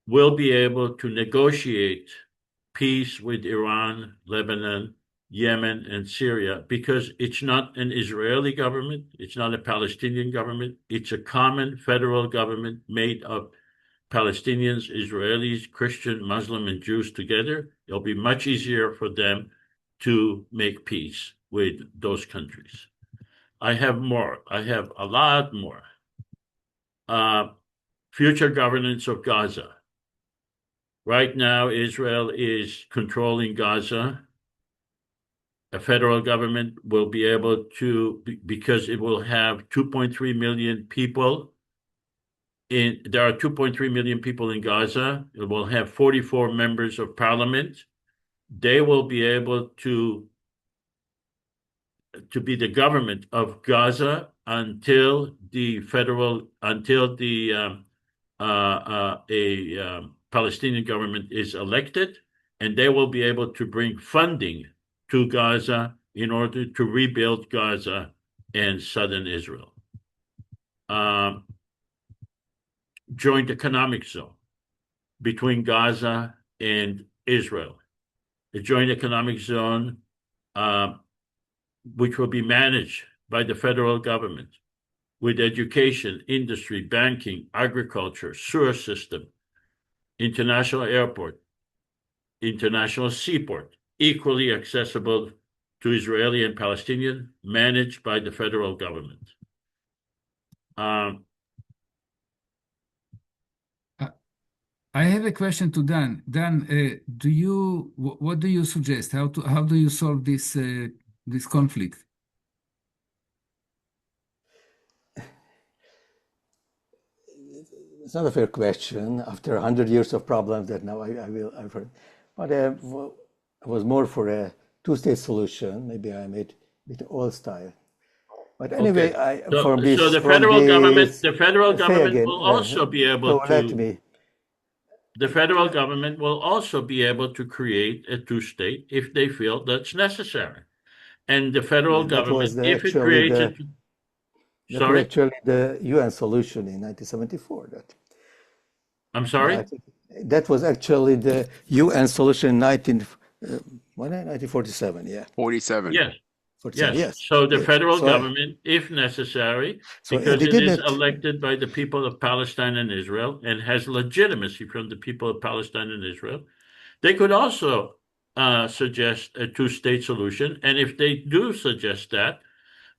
will be able to negotiate peace with Iran, Lebanon, Yemen, and Syria, because it's not an Israeli government, it's not a Palestinian government, it's a common federal government made of Palestinians, Israelis, Christian, Muslim, and Jews together. It'll be much easier for them to make peace with those countries. I have more. I have a lot more. Future governance of Gaza. Right now, Israel is controlling Gaza. A federal government will be able to, because it will have 2.3 million people. There are 2.3 million people in Gaza. It will have 44 members of parliament. They will be able to be the government of Gaza until a Palestinian government is elected, and they will be able to bring funding to Gaza in order to rebuild Gaza and southern Israel. joint economic zone between Gaza and Israel. A joint economic zone which will be managed by the federal government with education, industry, banking, agriculture, sewer system, international airport, international seaport, equally accessible to Israeli and Palestinian, managed by the federal government. I have a question to Dan. Dan, what do you suggest? How do you solve this conflict? It's not a fair question after 100 years of problems that now I've heard. But I was more for a two-state solution. Maybe I made it old style. But anyway, so the federal government will also be able to. The federal government will also be able to create a two-state if they feel that's necessary. And the federal government, if it creates a... That was actually the UN solution in 1974. I'm sorry? That was actually the UN solution in 1947, yeah. 47. Yes. 47, yes. So the federal government, if necessary, because it is elected by the people of Palestine and Israel and has legitimacy from the people of Palestine and Israel, they could also suggest a two-state solution. And if they do suggest that,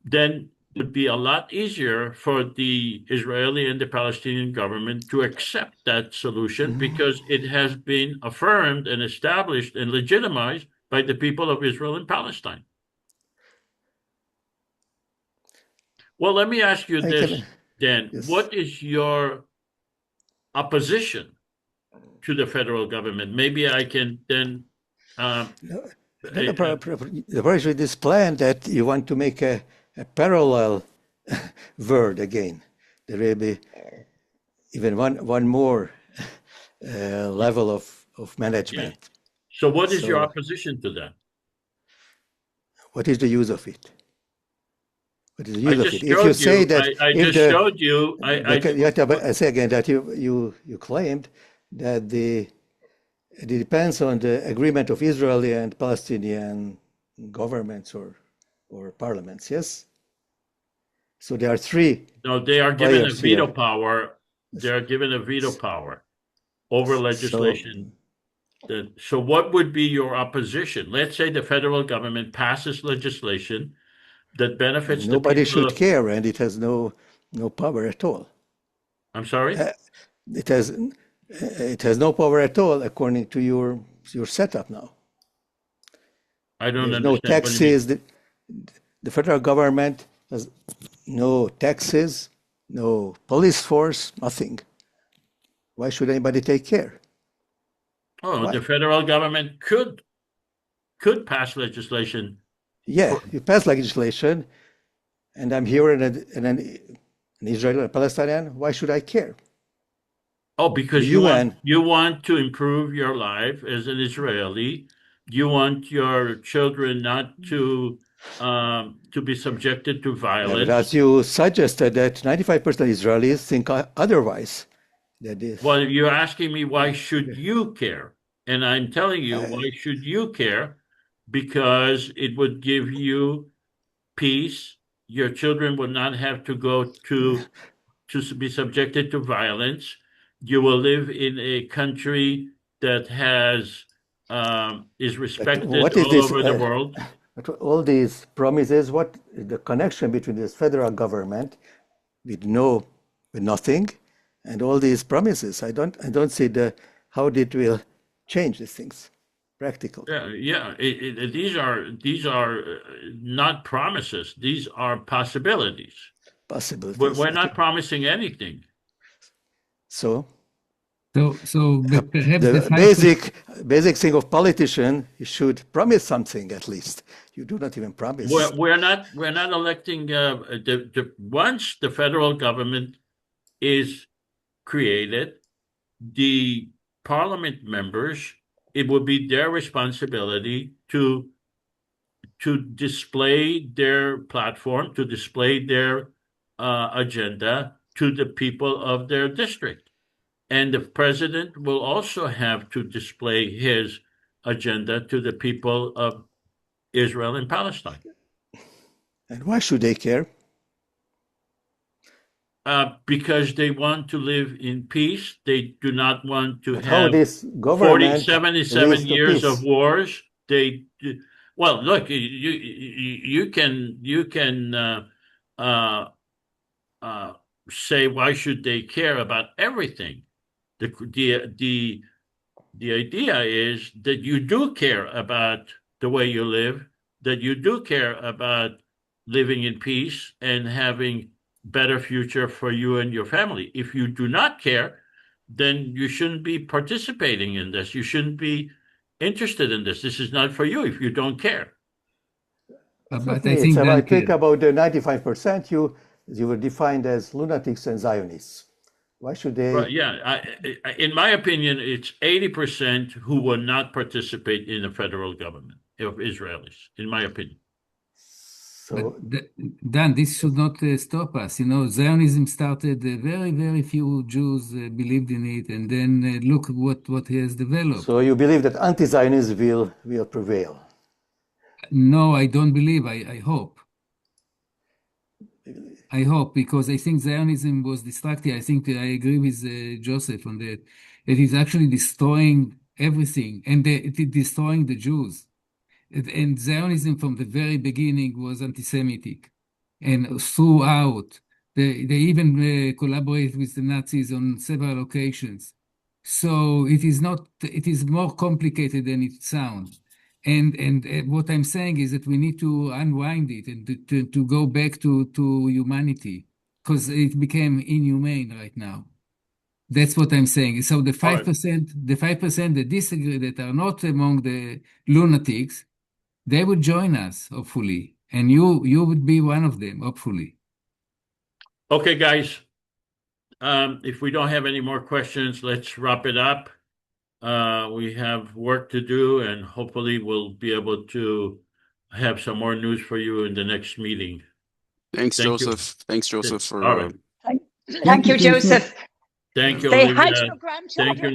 then it would be a lot easier for the Israeli and the Palestinian government to accept that solution because it has been affirmed and established and legitimized by the people of Israel and Palestine. Well, let me ask you this, Dan. Yes. What is your opposition to the federal government? Maybe I can then... the problem with this plan that you want to make a parallel world again. There will be even one more level of management. Yeah. So what is your opposition to that? What is the use of it? What is the use of it? If you say that... I just showed you... I say again that you claimed that it depends on the agreement of Israeli and Palestinian governments or parliaments, yes? So there are three. No, they are given a veto power. They are given a veto power over legislation. So what would be your opposition? Let's say the federal government passes legislation that benefits the people. Nobody should care, and it has no power at all. I'm sorry? It has no power at all according to your setup now. I don't understand. No taxes. The federal government has no taxes, no police force, nothing. Why should anybody take care? Oh, why? The federal government could pass legislation. Yeah, you pass legislation, and I'm here an Israeli and Palestinian. Why should I care? Oh, because you want to improve your life as an Israeli. You want your children not to be subjected to violence. Yeah, as you suggested, that 95% of Israelis think otherwise. Well, you're asking me why should you care, and I'm telling you why should you care, because it would give you peace. Your children would not have to go to be subjected to violence. You will live in a country that is respected over the world. All these promises, what is the connection between this federal government with nothing and all these promises? I don't see how it will change these things practically. Yeah. These are not promises. These are possibilities. We're not promising anything. So perhaps the basic thing of politician, you should promise something at least. You do not even promise. We're not electing. Once the federal government is created, the parliament members, it will be their responsibility to display their platform, to display their agenda to the people of their district. And the president will also have to display his agenda to the people of Israel and Palestine. And why should they care? Because they want to live in peace. They do not want to But how have this government 77 leads to years peace? of wars. Well, look, you can say why should they care about everything? The idea is that you do care about the way you live, that you do care about living in peace and having better future for you and your family. If you do not care, then you shouldn't be participating in this. You shouldn't be interested in this. This is not for you if you don't care. But Okay, I think so I Dan think cared. about the 95%, you were defined as lunatics and Zionists. Why should they? Right, yeah, in my opinion, it's 80% who will not participate in the federal government of Israelis, in my opinion. So Dan, this should not stop us. You know, Zionism started, very, very few Jews believed in it, and then look what has developed. so you believe that anti-Zionism will prevail? No, I don't believe. I hope. I hope, because I think Zionism was destructive. I think I agree with Joseph on that. It is actually destroying everything, and it is destroying the Jews. And Zionism from the very beginning was anti-Semitic, and throughout, they even collaborate with the Nazis on several occasions. So it is not. It is more complicated than it sounds. And what I'm saying is that we need to unwind it and to go back to humanity, because it became inhumane right now. That's what I'm saying. So the 5% that disagree, that are not among the lunatics, they would join us, hopefully. And you would be one of them, hopefully. Okay, guys. If we don't have any more questions, let's wrap it up. We have work to do, and hopefully we'll be able to have some more news for you in the next meeting. Thanks, Thank you. Joseph. Thanks, Joseph, for All right. Thank you, Joseph. Thank you, Say Olivia. hi to your grandchildren. Thank you.